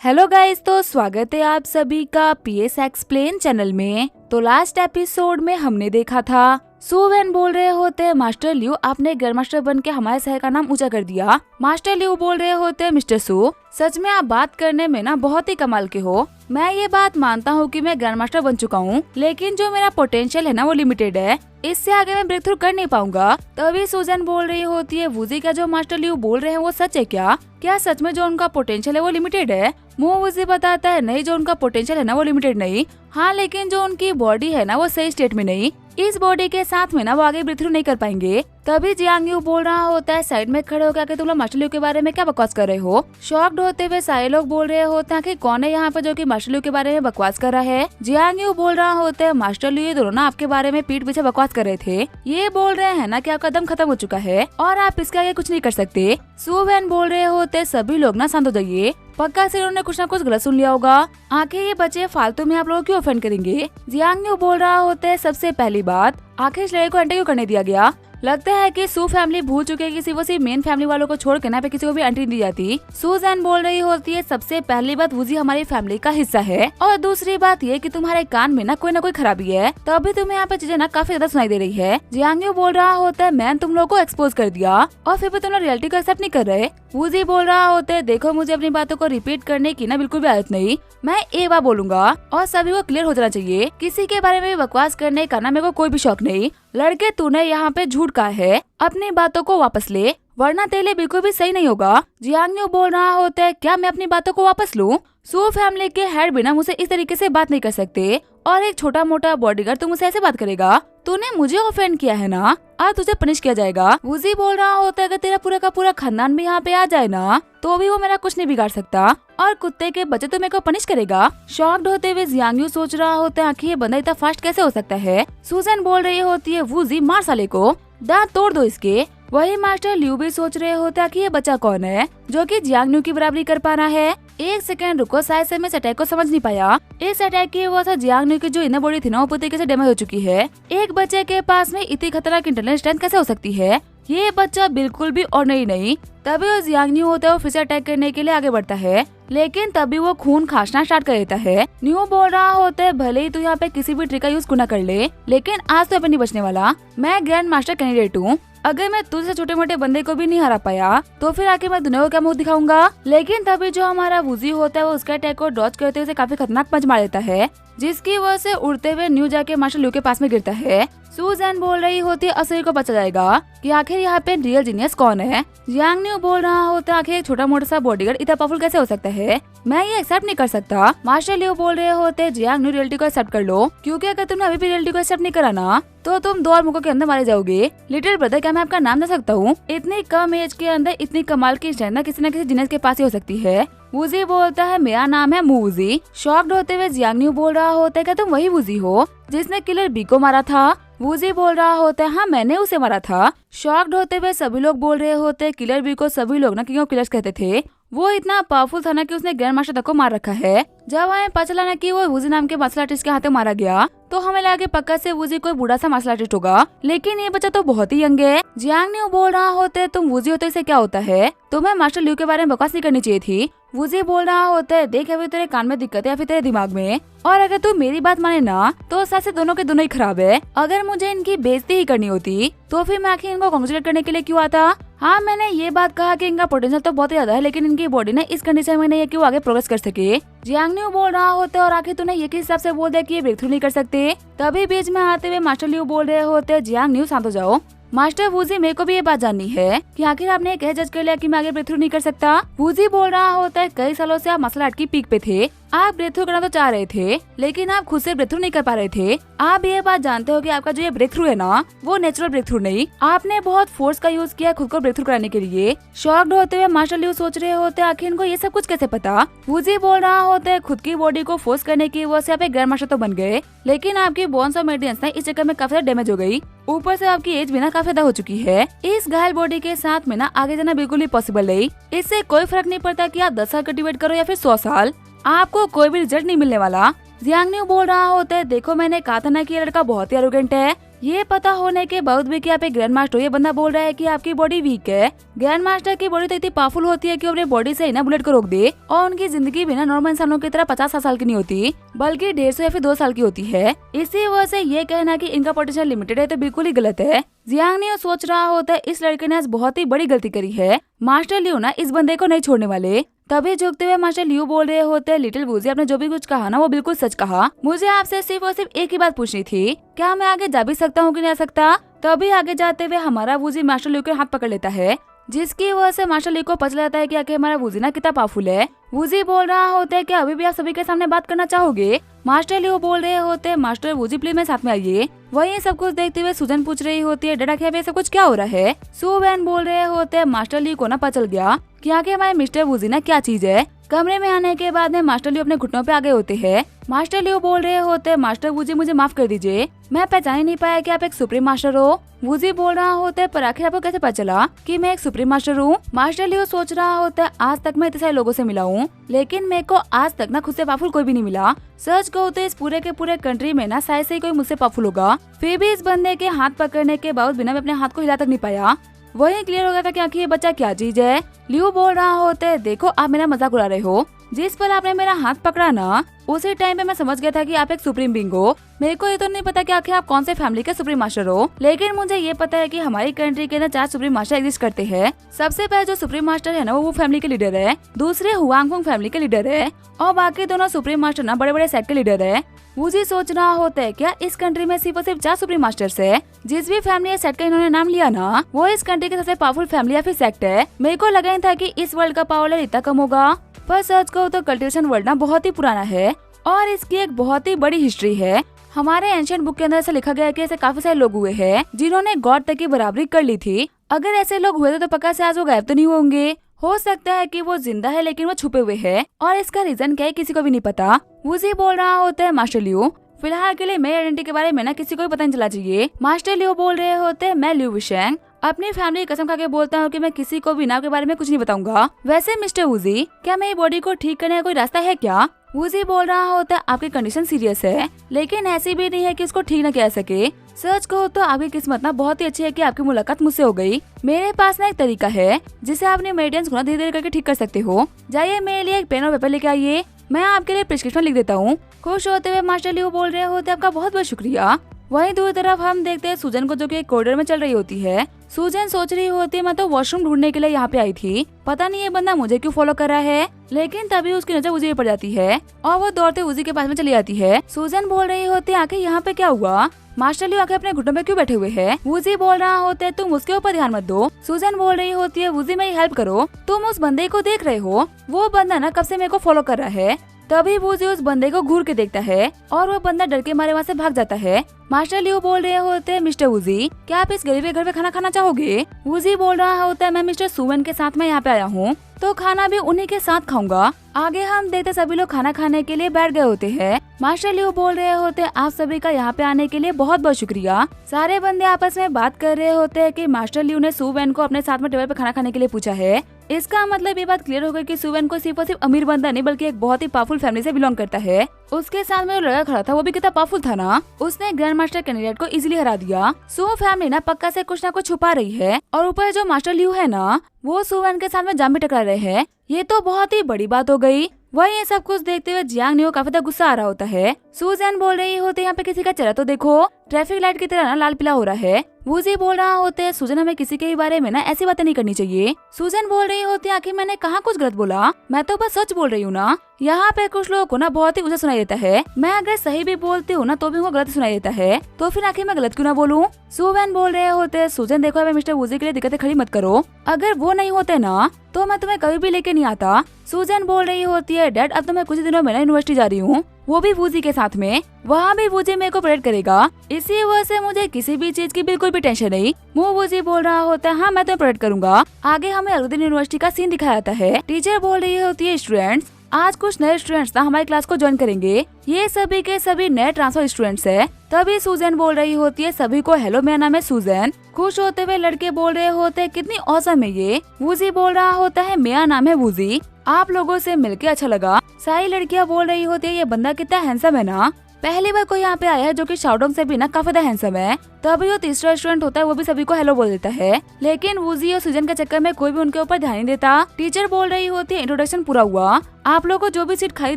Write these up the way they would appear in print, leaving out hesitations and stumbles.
Hello guys, तो स्वागत है आप सभी का पीएस एक्सप्लेन चैनल में। तो लास्ट एपिसोड में हमने देखा था सू वैन बोल रहे होते मास्टर लियू, आपने ग्रैंड मास्टर बन के हमारे शहर का नाम ऊंचा कर दिया। मास्टर लियू बोल रहे होते मिस्टर सू, सच में आप बात करने में ना बहुत ही कमाल के हो। मैं ये बात मानता हूँ कि मैं ग्रैंड मास्टर बन चुका हूँ, लेकिन जो मेरा पोटेंशियल है ना वो लिमिटेड है, इससे आगे मैं ब्रेक थ्रू कर नहीं पाऊंगा। तभी सूजन बोल रही होती है, वूजी का जो मास्टर लियू बोल रहे हैं वो सच है क्या सच में जो उनका पोटेंशियल है वो लिमिटेड है? वूजी बताता है नहीं, जो उनका पोटेंशियल है ना वो लिमिटेड नहीं, हाँ लेकिन जो उनकी बॉडी है ना वो सही स्टेट में नहीं, इस बॉडी के साथ में ना वो आगे ब्रेक थ्रू नहीं कर पाएंगे। तभी जियांग यू बोल रहा होता है साइड में खड़े होकर, तुम लोग मास्टर लियू के बारे में क्या बकवास कर रहे हो? शॉक्ड होते हुए सारे लोग बोल रहे होते हैं कि कौन है यहाँ पे जो कि मास्टर लियू के बारे में बकवास कर रहा है। जियांग यू बोल रहा होता है मास्टर लियू दोनों ना आपके बारे में पीठ पीछे बकवास कर रहे थे, ये बोल रहे हैं ना कि आपका दम खत्म हो चुका है और आप इसके आगे कुछ नहीं कर सकते। सू वैन बोल रहे होते सभी लोग ना शांत हो जाइए, पक्का से उन्होंने कुछ ना कुछ गलत सुन लिया होगा, आखिर ये बच्चे फालतू में आप लोगों क्यों ऑफेंड करेंगे? जियांग यू बोल रहा होता है सबसे पहली बात, आखिर इस लड़के को एंट्री क्यों करने दिया गया? लगता है कि सू फैमिली भूल चुके हैं कि सिर्फ मेन फैमिली वालों को छोड़ के ना पे किसी को भी एंट्री दी जाती। सूजैन बोल रही होती है सबसे पहली बात, वूजी हमारी फैमिली का हिस्सा है, और दूसरी बात ये कि तुम्हारे कान में ना कोई खराबी है, तभी तुम्हें यहाँ पे चीजें ना काफी ज्यादा सुनाई दे रही है। जियांग यू बोल रहा होता है मैंने तुम लोगों को एक्सपोज कर दिया और फिर भी तुम लोग रियलिटी को एक्सेप्ट नहीं कर रहे। वूजी बोल रहा होता है देखो मुझे अपनी बातों को रिपीट करने की ना बिल्कुल भी आदत नहीं, मैं एक बार बोलूंगा और सभी को क्लियर हो जाना चाहिए, किसी के बारे में बकवास करने का ना मेरे को कोई भी शौक नहीं। लड़के तूने यहाँ पे झूठ कहा है, अपनी बातों को वापस ले वरना तेरे लिए बिल्कुल भी सही नहीं होगा। जियांग यू बोल रहा होता है क्या मैं अपनी बातों को वापस लूं? सू फैमिली के हेड बिना मुझसे इस तरीके से बात नहीं कर सकते, और एक छोटा मोटा बॉडीगार्ड तुम मुझसे ऐसे बात करेगा? तूने मुझे ऑफेंड किया है ना, आज तुझे पनिश किया जाएगा। वूजी बोल रहा होता है अगर तेरा पूरा का पूरा खानदान भी यहाँ पे आ जाए ना तो भी वो मेरा कुछ नहीं बिगाड़ सकता, और कुत्ते के बच्चे तो मेरे को पनिश करेगा। शॉक्ड होते हुए जियांग यू सोच रहा होता है आखिर ये बंदा इतना फास्ट कैसे हो सकता है। सूजन बोल रही होती है वूजी मार साले को, दांत तोड़ दो इसके। वही मास्टर लियू भी सोच रहे होता है कि ये बच्चा कौन है जो कि जियांग यू की बराबरी कर पा रहा है। एक सेकंड रुको, शायद से मैं इस अटैक को समझ नहीं पाया। इस अटैक की वजह से जियांग यू की जो इनर बॉडी थी ना वो पूरी तरीके से डैमेज हो चुकी है। एक बच्चे के पास में इतनी खतरनाक इंटरनल स्ट्रेंथ कैसे हो सकती है? ये बच्चा बिल्कुल भी ऑर्डिनरी नहीं। तभी वो जियांग न्यू होता है वो फिर से अटैक करने के लिए आगे बढ़ता है, लेकिन तभी वो खून खांसना स्टार्ट कर देता है। न्यू बोल रहा होता है भले ही तू यहाँ पे किसी भी ट्रिक का यूज क्यों ना कर ले, लेकिन आज तो अपन नहीं बचने वाला। मैं ग्रैंड मास्टर कैंडिडेट हूँ, अगर मैं तुझसे छोटे मोटे बंदे को भी नहीं हरा पाया तो फिर आके मैं दुनिया को क्या मुंह दिखाऊंगा? लेकिन तभी जो हमारा वूजी होता है वो उसके अटैक को डॉज करते हुए काफी खतरनाक पंच मार देता है, जिसकी वजह से उड़ते हुए न्यू जाके मास्टर लियू के पास में गिरता है। सूजन बोल रही होती है असली को पता जाएगा कि आखिर यहाँ पे रियल जीनियस कौन है। जियांग न्यू बोल रहा होता है आखिर एक छोटा मोटा सा बॉडीगार्ड इतना पावरफुल कैसे हो सकता है, मैं ये एक्सेप्ट नहीं कर सकता। मास्टर लियू बोल रहे होते हैं जियांग न्यू रियलिटी को एक्सेप्ट कर लो, क्योंकि अगर तुमने अभी भी रियलिटी को एक्सेप्ट नहीं करा ना तो तुम 2 और मुखों के अंदर मारे जाओगे। लिटिल ब्रदर क्या मैं आपका नाम दे सकता हूँ? इतनी कम एज के अंदर इतनी कमाल की स्ट्रेंथ ना किसी जीनियस के पास ही हो सकती है। वूजी बोलता है मेरा नाम है मूजी। शॉक्ड होते हुए जियांग न्यू बोल रहा होता है क्या तुम वही वूजी हो जिसने किलर बी को मारा था? वूजी बोल रहा होता है हाँ मैंने उसे मारा था। शॉक्ड होते हुए सभी लोग बोल रहे होते हैं किलर बी को सभी लोग ना क्यों किलर्स कहते थे, वो इतना पावरफुल था ना कि उसने ग्रैंड मास्टर तक को मार रखा है। जब हमें पता चला ना कि वो वूजी नाम के मार्शल आर्टिस्ट के हाथों मारा गया तो हमें लगा कि पक्का से वूजी कोई बूढ़ा सा मार्शल आर्टिस्ट होगा, लेकिन ये बच्चा तो बहुत ही यंग है। जियांग न्यू बोल रहा होता है तुम वूजी हो तो इसे क्या होता है, तुम्हें मास्टर लियू के बारे में बकवास नहीं करनी चाहिए थी। वूजी बोल रहा होता है देख अभी तेरे कान में दिक्कत है या फिर तेरे दिमाग में, और अगर तू मेरी बात माने ना तो शायद से दोनों के दोनों ही खराब है। अगर मुझे इनकी बेइज्जती ही करनी होती तो फिर मैं आखिर इनको कांग्रेचुलेट करने के लिए क्यों आता? हाँ मैंने ये बात कहा कि इनका पोटेंशियल तो बहुत ज्यादा है, लेकिन इनकी बॉडी ने इस कंडीशन में नहीं है कि वो आगे प्रोग्रेस कर सके। जियांग न्यू बोल रहा होता है और आखिर तूने ये किस हिसाब से बोल दिया कि ये ब्रेक थ्रू नहीं कर सकते? तभी बीच में आते हुए मास्टर लियू बोल रहे होते हैं जियांग न्यू शांत हो जाओ। मास्टर वूजी मेरे को भी ये बात जाननी है कि आखिर आपने कैसे जज कर लिया कि मैं आगे ब्रेक थ्रू नहीं कर सकता? वूजी बोल रहा होता है कई सालों से आप मार्शल आर्ट की पीक पे थे, आप ब्रेक थ्रू करना तो चाह रहे थे लेकिन आप खुद से ब्रेक थ्रू नहीं कर पा रहे थे। आप ये बात जानते हो कि आपका जो ये ब्रेक थ्रू है ना वो नेचुरल ब्रेक थ्रू नहीं, आपने बहुत फोर्स का यूज किया खुद को ब्रेक थ्रू कराने के लिए। शॉक्ड होते हुए मास्टर लियू सोच रहे होते हैं आखिर इनको ये सब कुछ कैसे पता। वूजी बोल रहा होता है खुद की बॉडी को फोर्स करने की वजह से आप एक ग्रैंड मास्टर तो बन गए, लेकिन आपकी बोन्स और मेडियंस ना इस चक्कर में काफी डैमेज हो गई, ऊपर से आपकी एज भी ना काफी ज्यादा हो चुकी है। इस घायल बॉडी के साथ में ना आगे जाना बिल्कुल भी पॉसिबल नहीं। इससे कोई फर्क नहीं पड़ता कि आप 10 साल कल्टिवेट करो या फिर 100 साल, आपको कोई भी रिजल्ट नहीं मिलने वाला। जियांग न्यू बोल रहा होता है देखो मैंने कहा था ना कि ये लड़का बहुत ही एरोगेंट है, ये पता होने के बाद भी कि आप एक ग्रैंड मास्टर हो, ये बंदा बोल रहा है कि आपकी बॉडी वीक है। ग्रैंड मास्टर की बॉडी तो इतनी पावरफुल होती है कि वो अपनी बॉडी से ही ना बुलेट को रोक दे, और उनकी जिंदगी भी ना नॉर्मल इंसानों की तरह 50 साल की नहीं होती, बल्कि 150 या फिर 2 साल की होती है। इसी वजह से ये कहना कि इनका पोटेंशियल लिमिटेड है तो बिल्कुल ही गलत है। जियांग नियो सोच रहा होता है इस लड़के ने आज बहुत ही बड़ी गलती करी है, मास्टर लियो ना इस बंदे को नहीं छोड़ने वाले। तभी झुकते हुए मास्टर लियो बोल रहे होते हैं, लिटिल वूजी आपने जो भी कुछ कहा ना वो बिल्कुल सच कहा। मुझे आपसे सिर्फ और सिर्फ एक ही बात पूछनी थी, क्या मैं आगे जा भी सकता हूँ कि नहीं आ सकता। तभी आगे जाते हुए हमारा वूजी मास्टर लियो के हाथ पकड़ लेता है, जिसकी वजह से मास्टर लियो को पता चलता है कि आखिर हमारा वूजी ना कितना पावरफुल है। वूजी बोल रहा होता है कि अभी भी आप सभी के सामने बात करना चाहोगे। मास्टर लियो बोल रहे होते हैं, मास्टर वूजी प्लीज मेरे साथ में आइए। वही सब कुछ देखते हुए सुजन पूछ रही होती है, डरा क्या सब कुछ क्या हो रहा है। सू वैन बोल रहे होते हैं, मास्टर लियो को ना पता चल गया कि आगे हमारे मिस्टर वूजी ना क्या चीज है। कमरे में आने के बाद में मास्टर लियो अपने घुटनों पे आ गए होते हैं। मास्टर लियो बोल रहे होते हैं, मास्टर वूजी मुझे माफ कर दीजिए, मैं पहचान ही नहीं पाया कि आप एक सुप्रीम मास्टर हो। वूजी बोल रहा होता है, पर आखिर आपको कैसे पता चला कि मैं एक सुप्रीम मास्टर हूँ। मास्टर लियो सोच रहा होता है, आज तक मैं इतने सारे लोगों से मिला हूँ, लेकिन मेरे को आज तक ना खुद से पावरफुल कोई भी नहीं मिला। सच कहूँ तो इस पूरे के पूरे कंट्री में ना शायद से ही कोई मुझसे पावरफुल होगा। फिर भी इस बंदे के हाथ पकड़ने के बाद बिना मैं अपने हाथ को हिला तक नहीं पाया। वही क्लियर हो गया था कि आखिर ये बच्चा क्या चीज है। लियो बोल रहा होता है, देखो आप मेरा मजाक उड़ा रहे हो, जिस पर आपने मेरा हाथ पकड़ा ना उसी टाइम पे मैं समझ गया था कि आप एक सुप्रीम बीइंग हो। मेरे को ये तो नहीं पता कि आखिर आप कौन से फैमिली के सुप्रीम मास्टर हो, लेकिन मुझे ये पता है कि हमारी कंट्री के अंदर 4 सुप्रीम मास्टर एग्जिस्ट करते हैं। सबसे पहले जो सुप्रीम मास्टर है ना वो फैमिली के लीडर है, दूसरे हुआंगफुंग फैमिली के लीडर है, और बाकी दोनों सुप्रीम मास्टर ना बड़े बड़े सेट के लीडर है। मुझे सोच रहा होता है क्या इस कंट्री में सिर्फ और सिर्फ 4 सुप्रीम मास्टर्स है। जिस भी फैमिली या सेट का इन्होंने नाम लिया ना वो इस कंट्री के सबसे पावरफुल फैमिली या फिर सेक्ट है। मेरे को लगा ही था कि इस वर्ल्ड का पावर लेवल इतना कम होगा, पर सच कहूँ तो कल्टिवेशन वर्ल्ड ना बहुत ही पुराना है और इसकी एक बहुत ही बड़ी हिस्ट्री है। हमारे एंशिएंट बुक के अंदर ऐसा लिखा गया है कि ऐसे काफी सारे लोग हुए हैं जिन्होंने गॉड तक की बराबरी कर ली थी। अगर ऐसे लोग हुए तो पक्का से आज वो गायब तो नहीं होंगे। हो सकता है कि वो जिंदा है लेकिन वो छुपे हुए हैं, और इसका रीजन क्या है किसी को भी नहीं पता। वूजी बोल रहा होता है, मास्टर लियो फिलहाल के लिए मेरी आइडेंटिटी के बारे में ना किसी को भी पता नहीं चला चाहिए। मास्टर लियो बोल रहे होते हैं, मैं लियो विशेंग अपनी फैमिली की कसम खा के बोलता हूँ कि मैं किसी को भी नाम के बारे में कुछ नहीं बताऊंगा। वैसे मिस्टर वूजी, क्या मेरी बॉडी को ठीक करने का कोई रास्ता है क्या। वूजी बोल रहा होता है, आपकी कंडीशन सीरियस है, लेकिन ऐसी भी नहीं है कि इसको ठीक न किया सके। सच कहो तो आपकी किस्मत ना बहुत ही अच्छी है कि आपकी मुलाकात मुझसे हो गई। मेरे पास ना एक तरीका है जिसे आप अपने मेडिटेंस को ना धीरे धीरे करके ठीक कर सकते हो। जाइए मेरे लिए एक पेन और पेपर लेके आइए, मैं आपके लिए प्रिस्क्रिप्शन लिख देता हूँ। खुश होते हुए मास्टर लियो बोल रहे होते, आपका बहुत बहुत शुक्रिया। वहीं दूसरी तरफ हम देखते हैं सूजन को, जो कि एक कॉरिडोर में चल रही होती है। सूजन सोच रही होती है, मैं तो वॉशरूम ढूंढने के लिए यहाँ पे आई थी, पता नहीं ये बंदा मुझे क्यों फॉलो कर रहा है। लेकिन तभी उसकी नजर वूजी पे पड़ जाती है और वो दौड़ते वूजी के पास में चली जाती है। सूजन बोल रही होती है, आखिर यहाँ पे क्या हुआ। मास्टर लियो आके अपने घुटनों पे क्यों बैठे हुए हैं। वूजी बोल रहा होता है, तुम उसके ऊपर ध्यान मत दो। सूजन बोल रही होती है, वूजी मेरी हेल्प करो, तुम उस बंदे को देख रहे हो, वो बंदा ना कब से मेरे को फॉलो कर रहा है। तभी वूजी उस बंदे को घूर के देखता है और वो बंदा डर के मारे वहाँ से भाग जाता है। मास्टर लियो बोल रहे होते हैं, मिस्टर वूजी क्या आप इस गरीब के घर पे खाना खाना चाहोगे। वूजी बोल रहा होता है, मैं मिस्टर सुवन के साथ में यहाँ पे आया हूँ तो खाना भी उन्हीं के साथ खाऊंगा। आगे हम देखते सभी लोग खाना खाने के लिए बैठ गए होते हैं। मास्टर लियो बोल रहे होते हैं, आप सभी का यहाँ पे आने के लिए बहुत बहुत शुक्रिया। सारे बंदे आपस में बात कर रहे होते हैं कि मास्टर लियो ने सुवन को अपने साथ में टेबल पे खाना खाने के लिए पूछा है। इसका मतलब ये बात क्लियर हो गई कि सुवन को सिर्फ और सिर्फ अमीर बंदा नहीं बल्कि एक बहुत ही पावरफुल फैमिली से बिलोंग करता है। उसके साथ में जो लड़का खड़ा था वो भी कितना पावरफुल था ना, उसने ग्रैंड मास्टर कैंडिडेट को इजीली हरा दिया। सो फैमिली ना पक्का से कुछ ना कुछ छुपा रही है, और ऊपर जो मास्टर लियो है ना वो सुवन के साथ में जाम भी टकरा रहे हैं। ये तो बहुत ही बड़ी बात हो गई। वही ये सब कुछ देखते हुए जियांग नियो काफी ज्यादा गुस्सा आ रहा होता है। सूजन बोल रही होती है, यहाँ पे किसी का चेहरा तो देखो, ट्रैफिक लाइट की तरह ना लाल पीला हो रहा है। वूजी बोल रहा होते है, सूजन हमें किसी के बारे में ना ऐसी बातें नहीं करनी चाहिए। सूजन बोल रही होती है, आखिर मैंने कहाँ कुछ गलत बोला, मैं तो बस सच बोल रही हूँ ना। यहाँ पे कुछ लोगों को ना बहुत ही ऊंचा सुनाई देता है, मैं अगर सही भी बोलती हूँ ना तो भी उनको गलत सुनाई देता है, तो फिर आखिर मैं गलत क्यों ना बोलूँ। सुवन बोल रहे होते हैं, सूजन देखो अभी मिस्टर वूजी के लिए दिक्कतें खड़ी मत करो, अगर वो नहीं होते ना तो मैं तुम्हें कभी भी लेके नहीं आता। सूजन बोल रही होती है, डैड अब तो मैं कुछ दिनों में ना यूनिवर्सिटी जा रही हूँ, वो भी वूजी के साथ में, वहाँ भी वूजी मेरे को प्रेड करेगा, इसी वजह से मुझे किसी भी चीज की बिल्कुल भी टेंशन नहीं। वो वूजी बोल रहा होता है, हाँ मैं तुम्हें प्रेड करूंगा। आगे हमें अगले दिन यूनिवर्सिटी का सीन दिखाया जाता है। टीचर बोल रही होती है, स्टूडेंट्स आज कुछ नए स्टूडेंट्स ना हमारी क्लास को ज्वाइन करेंगे, ये सभी के सभी नए ट्रांसफर स्टूडेंट्स है। तभी सूजन बोल रही होती है, सभी को हेलो मेरा नाम है सूजन। खुश होते हुए लड़के बोल रहे होते हैं, कितनी औसम है ये। वूजी बोल रहा होता है, मेरा नाम है वूजी, आप लोगों से मिलके अच्छा लगा। सारी लड़कियां बोल रही होती है, ये बंदा कितना हैंडसम है ना। पहली बार कोई यहाँ पे आया है जो कि शाओडोंग से भी ना काफी ज्यादा हैंडसम है। तभी वो तीसरा स्टूडेंट होता है वो भी सभी को हेलो बोल देता है, लेकिन वूजी और सुजन के चक्कर में कोई भी उनके ऊपर ध्यान नहीं देता। टीचर बोल रही होती है इंट्रोडक्शन पूरा हुआ, आप लोगों को जो भी सीट खाली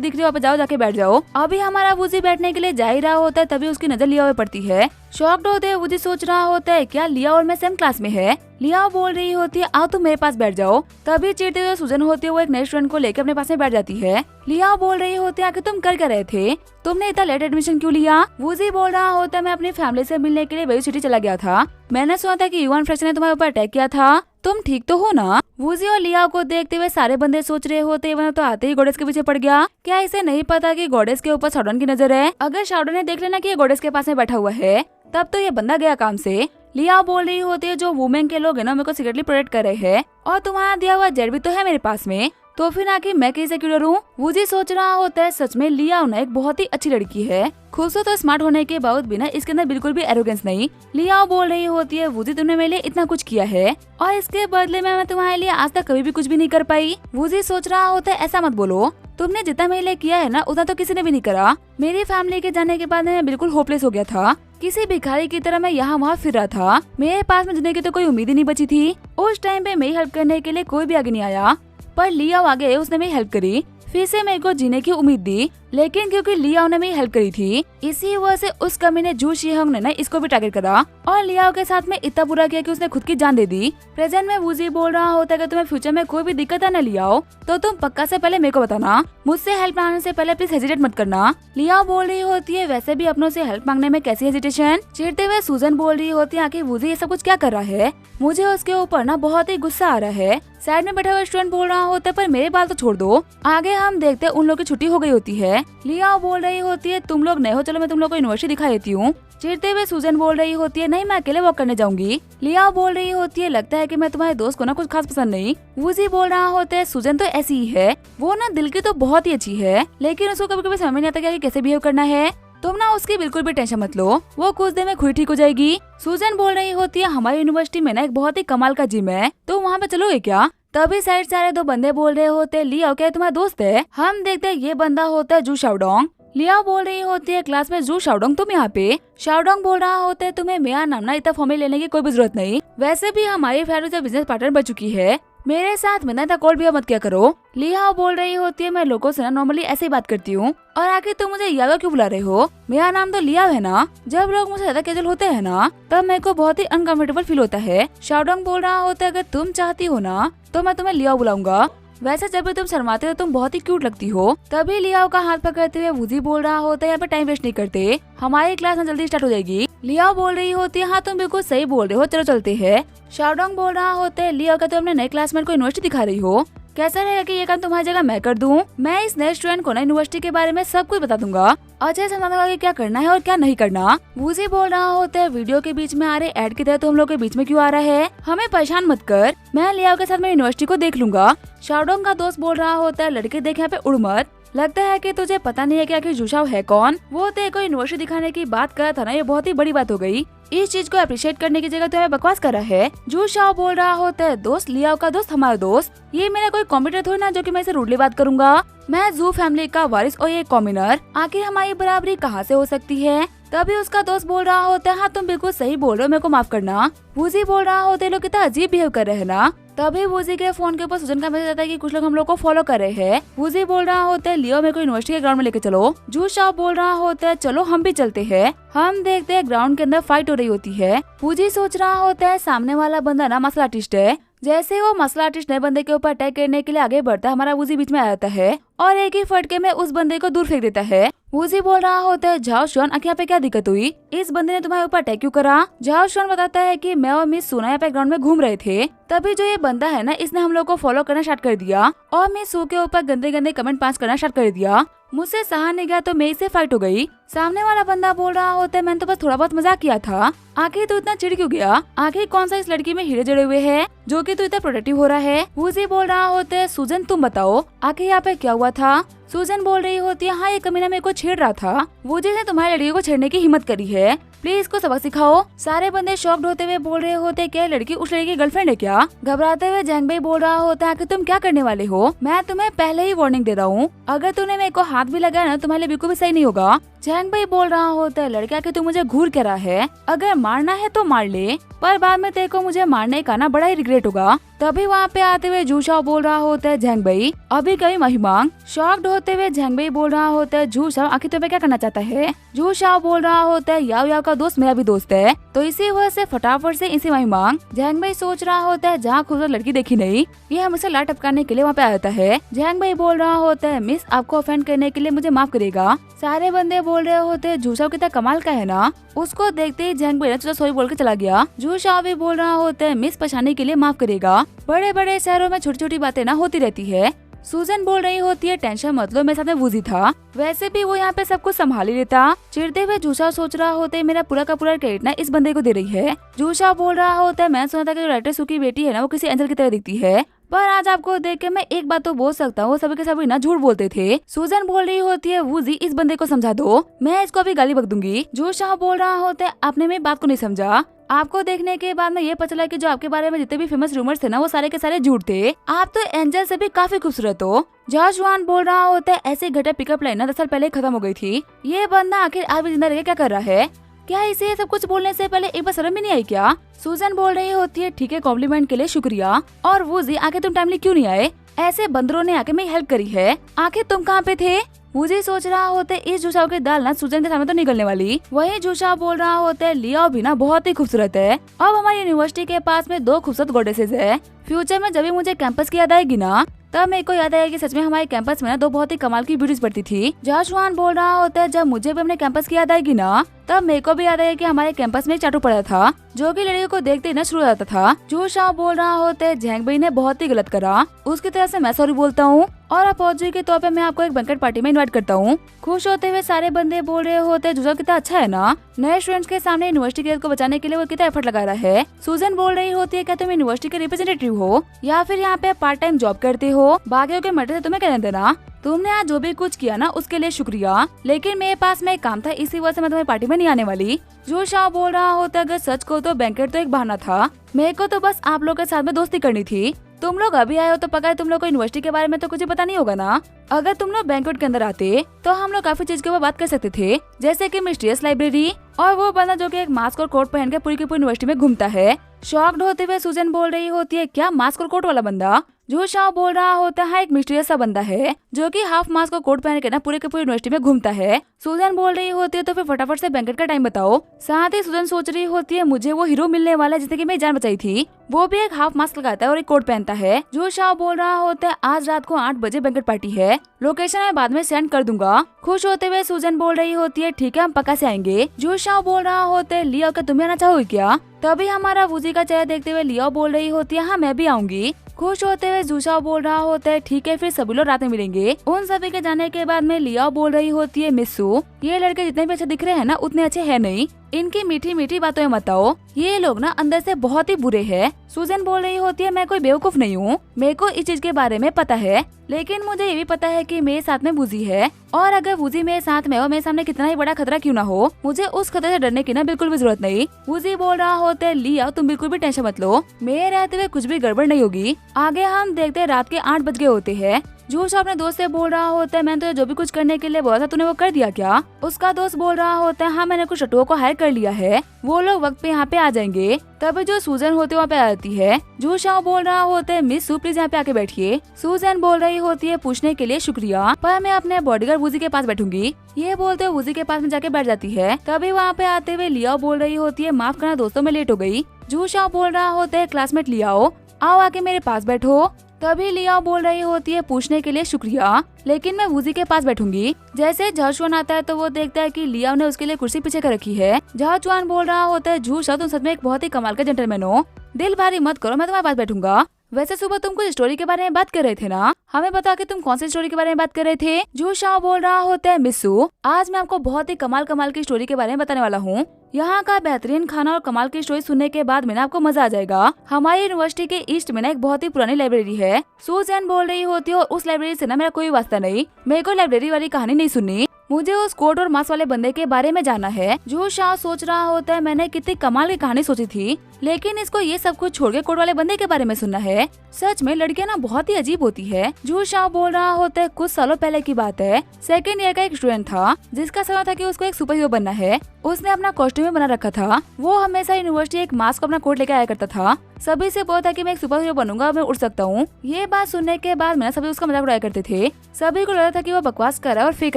दिख रही है वहाँ पे जाओ, जाके बैठ जाओ। अभी हमारा वूजी बैठने के लिए जा ही रहा होता है, तभी उसकी नजर लिया हुआ पड़ती है। शॉक्ड होते हुए वूजी सोच रहा होता है क्या लिया और मैं सेम क्लास में है। लिया बोल रही होती है आओ तुम मेरे पास बैठ जाओ। तभी चिढ़ते हुए सुजन होती है वो एक नए स्टूडेंट को लेकर अपने पास में बैठ जाती है। लिया बोल रही होती है आखिर तुम कर रहे थे, तुमने इतना लेट एडमिशन क्यों लिया। वूजी बोल रहा होता है मैं अपनी फैमिली से मिलने के लिए बेबी सिटी चला गया था, मैंने सुना था कि युवान फ्रेश ने तुम्हारे ऊपर अटैक किया था, तुम ठीक तो हो ना। वूजी और लिया को देखते हुए सारे बंदे सोच रहे होते वरना तो आते ही गॉडेस के पीछे पड़ गया। क्या इसे नहीं पता कि गॉडेस के ऊपर शाओडोन की नजर है, अगर शाओडोन ने देख लेना कि ये गॉडेस के पास में बैठा हुआ है तब तो ये बंदा गया काम से। लिया बोल रही होती है जो वुमेन के लोग है ना मेरे को सीक्रेटली प्रोटेक्ट कर रहे हैं और तुम्हारा दिया हुआ जेड भी तो है मेरे पास में, तो फिर आखिर मैं कैसे क्यों डरूं। वूजी सोच रहा होता है सच में लिया ना एक बहुत ही अच्छी लड़की है, खूबसूरत और स्मार्ट होने के बावजूद भी ना इसके अंदर बिल्कुल भी एरोगेंस नहीं। लिया बोल रही होती है वूजी तुमने मेरे लिए इतना कुछ किया है और इसके बदले में मैं तुम्हारे लिए आज तक कभी भी कुछ भी नहीं कर पाई। वूजी सोच रहा होता है ऐसा मत बोलो, तुमने जितना मेरे लिए किया है ना उतना तो किसी ने भी नहीं करा। मेरी फैमिली के जाने के बाद मैं बिल्कुल होपलेस हो गया था, किसी भिखारी की तरह मैं यहाँ वहाँ फिर रहा था, मेरे पास में जीने की तो कोई उम्मीद ही नहीं बची थी। उस टाइम पे मेरी हेल्प करने के लिए कोई भी आगे नहीं आया, पर लिया आगे उसने मेरी हेल्प करी, फिर से मेरे को जीने की उम्मीद दी, लेकिन क्योंकि लियाओ ने मेरी हेल्प करी थी इसी वजह से उस कमीने जू शीहोंग ने ना इसको भी टारगेट करा और लियाओ के साथ में इतना बुरा किया कि उसने खुद की जान दे दी। प्रेजेंट में वूजी बोल रहा होता है कि तुम्हें फ्यूचर में कोई भी दिक्कत है ना लियाओ तो तुम पक्का से पहले मेरे को बताना, मुझसे हेल्प मांगने से पहले प्लीज हेजिटेट मत करना। लियाओ बोल रही होती है वैसे भी अपनों से हेल्प मांगने में कैसी हेजिटेशन। चिढ़ते हुए सुजन बोल रही होती है आखिर वूजी ये सब कुछ क्या कर रहा है, मुझे उसके ऊपर ना बहुत ही गुस्सा आ रहा है। साइड में बैठा हुआ स्टूडेंट बोल रहा होता है पर मेरे बाल तो छोड़ दो। आगे हम देखते उन लोग की छुट्टी हो गई होती है। लिया बोल रही होती है तुम लोग नए हो, चलो मैं तुम लोग को यूनिवर्सिटी दिखा देती हूँ। चिढ़ते हुए सुजन बोल रही होती है नहीं मैं अकेले वॉक करने जाऊंगी। लिया बोल रही होती है लगता है कि मैं तुम्हारे दोस्त को ना कुछ खास पसंद नहीं। वूजी बोल रहा होता है सुजन तो ऐसी ही है, वो ना दिल की तो बहुत ही अच्छी है, लेकिन उसको कभी कभी समझ नहीं आता कि कैसे बिहेव करना है, तुम ना उसकी बिल्कुल भी टेंशन मत लो, वो कुछ देर में खुद ठीक हो जाएगी। सुजन बोल रही होती है हमारी यूनिवर्सिटी में ना एक बहुत ही कमाल का जिम है, तो वहाँ पे चलोगे क्या। तभी साइड सारे दो बंदे बोल रहे होते लिया क्या तुम्हारा दोस्त है। हम देखते हैं ये बंदा होता है जू शाओडोंग। लिया बोल रही होती है क्लास में जू शाओडोंग तुम यहाँ पे। शाओडोंग बोल रहा होता है तुम्हें मेरा नाम ना इतना फॉर्मल लेने की कोई भी जरूरत नहीं, वैसे भी हमारी फैमिली से बिजनेस पार्टनर बन चुकी है, मेरे साथ में ना कॉल भी मत क्या करो। लिया बोल रही होती है मैं लोगों से ना नॉर्मली ऐसे ही बात करती हूँ और आखिर तुम मुझे यागा क्यों बुला रहे हो, मेरा नाम तो लिया है ना। जब लोग मुझसे ज्यादा कैजुअल होते हैं ना तब मेरे को बहुत ही अनकंफर्टेबल फील होता है। शाओडोंग बोल रहा होता है अगर तुम चाहती हो ना तो मैं तुम्हें लिया बुलाऊंगा, वैसे जब भी तुम शर्माते हो तुम बहुत ही क्यूट लगती हो। तभी लियाओ का हाथ पकड़ते हुए वूजी बोल रहा होता है यहाँ पे टाइम वेस्ट नहीं करते, हमारी क्लास ना जल्दी स्टार्ट हो जाएगी। लियाओ बोल रही होती है हाँ तुम बिल्कुल सही बोल रहे हो, चलो चलते हैं। शाओडोंग बोल रहा होता है लियाओ का तुम अपने नए क्लासमेट को यूनिवर्सिटी दिखा रही हो, कैसा रहेगा कि ये काम तुम्हारी जगह मैं कर दूं। मैं इस नए स्टूडेंट को ना यूनिवर्सिटी के बारे में सब कुछ बता दूंगा, अच्छे से समझाऊंगा कि क्या करना है और क्या नहीं करना। वूजी बोल रहा होता है वीडियो के बीच में आ रहे ऐड की तरह तो हम लोग के बीच में क्यों आ रहा है, हमें परेशान मत कर, मैं लियाओ के साथ मैं यूनिवर्सिटी को देख लूंगा। शाओडोंग का दोस्त बोल रहा होता है लड़के देख यहाँ पे उड़ मत, लगता है कि तुझे पता नहीं है कि आखिर जूशाओ है कौन, वो तेरे को यूनिवर्सिटी दिखाने की बात कर रहा था ना, ये बहुत ही बड़ी बात हो गई, इस चीज को अप्रिशिएट करने की जगह तो हमें बकवास कर रहा है। जूशाओ बोल रहा होता है दोस्त लियाओ का दोस्त हमारा दोस्त, ये मेरा कोई कॉम्पिटिटर थोड़ी ना जो कि मैं इसे रूडली बात करूंगा, मैं जू फैमिली का वारिस और ये कॉमिनर, आखिर हमारी बराबरी कहाँ से हो सकती है। तभी उसका दोस्त बोल रहा होता है हाँ तुम बिल्कुल सही बोल रहे हो, मेरे को माफ करना। वूजी बोल रहा होता है लोग कितना अजीब बिहेव कर रहे हैं ना। तभी वूजी के फोन के ऊपर सुजन का मैसेज आता है कि कुछ लोग हम लोग को फॉलो कर रहे हैं। वूजी बोल रहा होता है लियो मेरे को यूनिवर्सिटी के ग्राउंड में लेके चलो। जू शाओ बोल रहा होता है चलो हम भी चलते हैं। हम देखते हैं ग्राउंड के अंदर फाइट हो रही होती है। वूजी सोच रहा होता है सामने वाला बंदा ना मार्शल आर्टिस्ट है, जैसे वो मार्शल आर्टिस्ट नए बंदे के ऊपर अटैक करने के लिए आगे बढ़ता है हमारा वूजी बीच में आ जाता है और एक ही फटके में उस बंदे को दूर फेंक देता है। वूजी बोल रहा होता है झाओ शुआन आखिर यहाँ पे क्या दिक्कत हुई, इस बंदे ने तुम्हारे ऊपर अटैक क्यों करा। झाओ शुआन बताता है कि मैं और मिस सुना यहाँ पे ग्राउंड में घूम रहे थे, तभी जो ये बंदा है ना इसने हम लोग को फॉलो करना स्टार्ट कर दिया और मिस सू के ऊपर गंदे गंदे कमेंट पास करना स्टार्ट कर दिया। मुझसे सहा नहीं गया तो मेरे से फाइट हो गई। सामने वाला बंदा बोल रहा होता है मैंने तो बस थोड़ा बहुत मजाक किया था, आखिर तू इतना चिढ़ क्यों गया, आखिर कौन सा इस लड़की में हीरे जड़े हुए हैं जो कि तू इतना प्रोटेक्टिव हो रहा है। वूजी बोल रहा होता है सुजन तुम बताओ आखिर यहाँ पे क्या हुआ था। सुजन बोल रही होती है हाँ ये कमीना मेरे को छेड़ रहा था, वूजी ने तुम्हारी लड़की को छेड़ने की हिम्मत करी है, प्लीज इसको सबक सिखाओ। सारे बंदे शॉक्ड होते हुए बोल रहे होते क्या लड़की उस लड़की की गर्लफ्रेंड है क्या। घबराते हुए जैंगबेई बोल रहा होता है कि तुम क्या करने वाले हो, मैं तुम्हें पहले ही वार्निंग दे रहा हूँ, अगर तूने मेरे को हाथ भी लगाया ना तुम्हारे लिए बिल्कुल भी सही नहीं होगा। जैंग भाई बोल रहा होता है, लड़का कि तू मुझे घूर के रहा है, अगर मारना है तो मार ले, पर बाद में तेरे को मुझे मारने का ना बड़ा ही रिग्रेट होगा। तभी वहाँ पे आते हुए जू शाओ बोल रहा होता है, जैंग भाई अभी कभी महिमांग। शॉक्ड होते हुए जैंग भाई बोल रहा होता है, जू शाओ आखिर तुम्हें क्या करना चाहता है। जू शाओ बोल रहा होता है, याओ याओ का दोस्त मेरा भी दोस्त है, तो इसी वजह से फटाफट से इसी महिमांग। जैंग भाई सोच रहा होता है, जहाँ खूबसूरत लड़की देखी नहीं, ये हमेशा लाट टपकाने के लिए वहाँ पे आता है। जैंग भाई बोल रहा होता है, मिस आपको ऑफेंड करने के लिए मुझे माफ करेगा। सारे बंदे बोल रहे होते हैं, जू शाओ कितना कमाल का है ना। उसको देखते ही जैंग भाई ने सॉरी बोल के चला गया। जू शाओ भी बोल रहा होता है, मिस पछाने के लिए माफ करेगा। बड़े बड़े शहरों में छोटी छोटी बातें ना होती रहती है। सूजन बोल रही होती है, टेंशन मत लो, मेरे साथ में वूजी था, वैसे भी वो यहाँ पे सब कुछ संभाल ही लेता। चिढ़ते हुए जू शाओ सोच रहा होता है, मेरा पूरा का पूरा क्रेडिट ना इस बंदे को दे रही है। जू शाओ बोल रहा होता है, मैंने सुना था कि जो राइटर सू की बेटी है ना, वो किसी एंजल की तरह दिखती है, पर आज आपको देख के मैं एक बात तो बोल सकता हूँ, वो सभी के सभी ना झूठ बोलते थे। सूजन बोल रही होती है, वूजी इस बंदे को समझा दो, मैं इसको अभी गाली बक दूंगी। जू शाओ बोल रहा होता है, आपने मेरी बात को नहीं समझा, आपको देखने के बाद में ये पता चला कि जो आपके बारे में जितने भी फेमस रूमर्स थे ना, वो सारे के सारे झूठ थे, आप तो एंजल से भी काफी खूबसूरत हो। जॉर्ज वान बोल रहा होता है, ऐसे घटे पिकअप लाइन ना 10 साल पहले खत्म हो गई थी, ये बंदा आखिर आज भी जिंदा रह के क्या कर रहा है, क्या इसे ये सब कुछ बोलने से पहले एक बार शर्म भी नहीं आई क्या। सूजन बोल रही होती है, ठीक है कॉम्प्लीमेंट के लिए शुक्रिया, और वूजी आखिर तुम टाइमली क्यों नहीं आए, ऐसे बंदरों ने आके मेरी हेल्प करी है, आखिर तुम कहाँ पे थे। वूजी सोच रहा होता है, इस जूशाओ की दाल ना सूजन के सामने तो निकलने वाली। वही जूशाओ बोल रहा होता है, लियाओ भी ना बहुत ही खूबसूरत है, अब हमारी यूनिवर्सिटी के पास में 2 खूबसूरत गॉडेसेस है, फ्यूचर में जब भी मुझे कैंपस की याद आएगी ना, तब मेरे को याद आया कि सच में हमारे कैंपस में ना 2 बहुत ही कमाल की ब्यूटीज पढ़ती थी। जाशवान बोल रहा होता है, जब मुझे भी अपने कैंपस की याद आएगी ना, तब मेरे को भी याद आएगा कि हमारे कैंपस में एक चाटू पड़ा था, जो कि लड़कियों को देखते ही ना शुरू हो जाता था। जू शाओ बोल रहा होता है, जैंग भाई ने बहुत ही गलत करा, उसकी तरफ से मैं सॉरी बोलता हूँ, और अपॉलजी के तौर पे मैं आपको एक बैंकेट पार्टी में इनवाइट करता हूँ। खुश होते हुए सारे बंदे बोल रहे होते हैं, जूशाओ कितना अच्छा है ना, नए स्टूडेंट्स के सामने यूनिवर्सिटी के को बचाने के लिए वो कितना एफर्ट लगा रहा है। सूजन बोल रही होती है, क्या तुम यूनिवर्सिटी के रिप्रेजेंटेटिव हो या फिर यहाँ पे पार्ट टाइम जॉब करते हो, बाकियों के मर्डर से तुम्हें कहने देना, तुमने आज जो भी कुछ किया ना उसके लिए शुक्रिया, लेकिन मेरे पास में एक काम था, इसी वजह से मैं तुम्हारी पार्टी में नहीं आने वाली। जो शाह बोल रहा होता है, अगर सच को तो बैंकेट तो एक बहाना था, मेरे को तो बस आप लोग के साथ में दोस्ती करनी थी, तुम लोग अभी आए हो तो पता है तुम लोग को यूनिवर्सिटी के बारे में तो कुछ पता नहीं होगा ना, अगर तुम लोग बैंकेट के अंदर आते तो हम लोग काफी चीज के ऊपर बात कर सकते थे, जैसे कि मिस्टीरियस लाइब्रेरी और वो बंदा जो कि एक मास्क और कोट पहन के पूरी की पूरी यूनिवर्सिटी में घूमता है। शॉक्ड होते हुए सूजन बोल रही होती है, क्या मास्क और कोट वाला बंदा? जो शाह बोल रहा होता है, एक मिस्टीरियस सा बंदा है जो कि हाफ मास्क और कोट पहन के ना पूरे के पूरी यूनिवर्सिटी में घूमता है। सूजन बोल रही होती है, तो फिर फटाफट से बैंकेट का टाइम बताओ। साथ ही सूजन सोच रही होती है, मुझे वो हीरो मिलने वाला है जिसने की मेरी जान बचाई थी, वो भी एक हाफ मास्क लगाता है और एक कोट पहनता है। जो शाह बोल रहा होता है, आज रात को 8 बजे बैंकेट पार्टी है, लोकेशन मैं बाद में सेंड कर दूंगा। खुश होते हुए सूजन बोल रही होती है, ठीक है हम पक्का से आएंगे। जो शाह बोल रहा होता है, लिया क्या तुम्हें आना चाहोगे क्या? तभी हमारा वूजी का चेहरा देखते हुए लिया बोल रही होती है, हाँ मैं भी आऊंगी। खुश होते हुए जूशाओ बोल रहा होता है, ठीक है फिर सभी लोग रात में मिलेंगे। उन सभी के जाने के बाद में लिया बोल रही होती है, मिस्सू ये लड़के जितने भी अच्छे दिख रहे हैं ना उतने अच्छे हैं नहीं, इनकी मीठी मीठी बातों में मत आओ, ये लोग ना अंदर से बहुत ही बुरे हैं। सूजन बोल रही होती है, मैं कोई बेवकूफ नहीं हूँ, मेरे को इस चीज के बारे में पता है, लेकिन मुझे ये भी पता है कि मेरे साथ में वूजी है, और अगर वूजी मेरे साथ में हो, मेरे सामने कितना ही बड़ा खतरा क्यों ना हो, मुझे उस खतरे से डरने की ना बिल्कुल भी जरूरत नहीं। वूजी बोल रहा होता है, लिया तुम बिल्कुल भी टेंशन मत लो, मेरे रहते हुए कुछ भी गड़बड़ नहीं होगी। आगे हम देखते हैं रात के 8 बज गए होते हैं। जूश अपने दोस्त से बोल रहा होता है, मैंने तो जो भी कुछ करने के लिए बोला था तूने वो कर दिया क्या? उसका दोस्त बोल रहा होता है, हाँ मैंने कुछ टट्टुओं को हायर कर लिया है, वो लोग वक्त पे यहाँ पे आ जाएंगे। तभी जो सूजन होती है वहाँ पे आ जाती है। जूश बोल रहा होता है, मिस सू प्लीज यहाँ पे आके बैठिए। सूजन बोल रही होती है, पूछने के लिए शुक्रिया, पर मैं अपने बॉडीगार्ड वूजी के पास बैठूंगी। ये बोलते हुए वूजी के पास में जाके बैठ जाती है। तभी वहाँ पे आते हुए लिया बोल रही होती है, माफ करना दोस्तों मैं लेट हो गई। जूश बोल रहा होता है, क्लासमेट लियाओ आओ आके मेरे पास बैठो। तभी लिया बोल रही होती है, पूछने के लिए शुक्रिया, लेकिन मैं वूजी के पास बैठूंगी। जैसे जॉशुआन आता है तो वो देखता है कि लिया ने उसके लिए कुर्सी पीछे कर रखी है। जॉशुआन बोल रहा होता है, झूठा तुम सच में एक बहुत ही कमाल का जेंटलमैन हो, दिल भारी मत करो, मैं तुम्हारे पास बैठूंगा। वैसे सुबह तुम कुछ स्टोरी के बारे में बात कर रहे थे ना, हमें बता कि तुम कौन सी स्टोरी के बारे में बात कर रहे थे। जो शाह बोल रहा होता है, मिस्सू आज मैं आपको बहुत ही कमाल की स्टोरी के बारे में बताने वाला हूँ। यहाँ का बेहतरीन खाना और कमाल की स्टोरी सुनने के बाद में ना आपको मजा आ जाएगा। हमारी यूनिवर्सिटी के ईस्ट में ना एक बहुत ही पुरानी लाइब्रेरी है। सूजन बोल रही होती है, और उस लाइब्रेरी से ना मेरा कोई वास्ता नहीं, मेरे को लाइब्रेरी वाली कहानी नहीं सुननी। मुझे उस कोट और मास्क वाले बंदे के बारे में जानना है। जू शाओ सोच रहा होता है मैंने कितनी कमाल की कहानी सोची थी, लेकिन इसको ये सब कुछ छोड़ के कोट वाले बंदे के बारे में सुनना है। सच में लड़कियां ना बहुत ही अजीब होती है। जू शाओ बोल रहा होता है कुछ सालों पहले की बात है। सेकंड ईयर का एक स्टूडेंट था जिसका सपना था कि उसको एक सुपर हीरो बनना है। उसने अपना कॉस्ट्यूम बना रखा था। वो हमेशा यूनिवर्सिटी एक मास्क अपना कोट लेकर आया करता था। सभी से बोला था कि मैं एक सुपर हीरो बनूंगा, मैं उड़ सकता हूँ। ये बात सुनने के बाद मैंने सभी उसका मजाक उड़ाया करते थे। सभी को लगा था कि वो बकवास कर रहा है और फेंक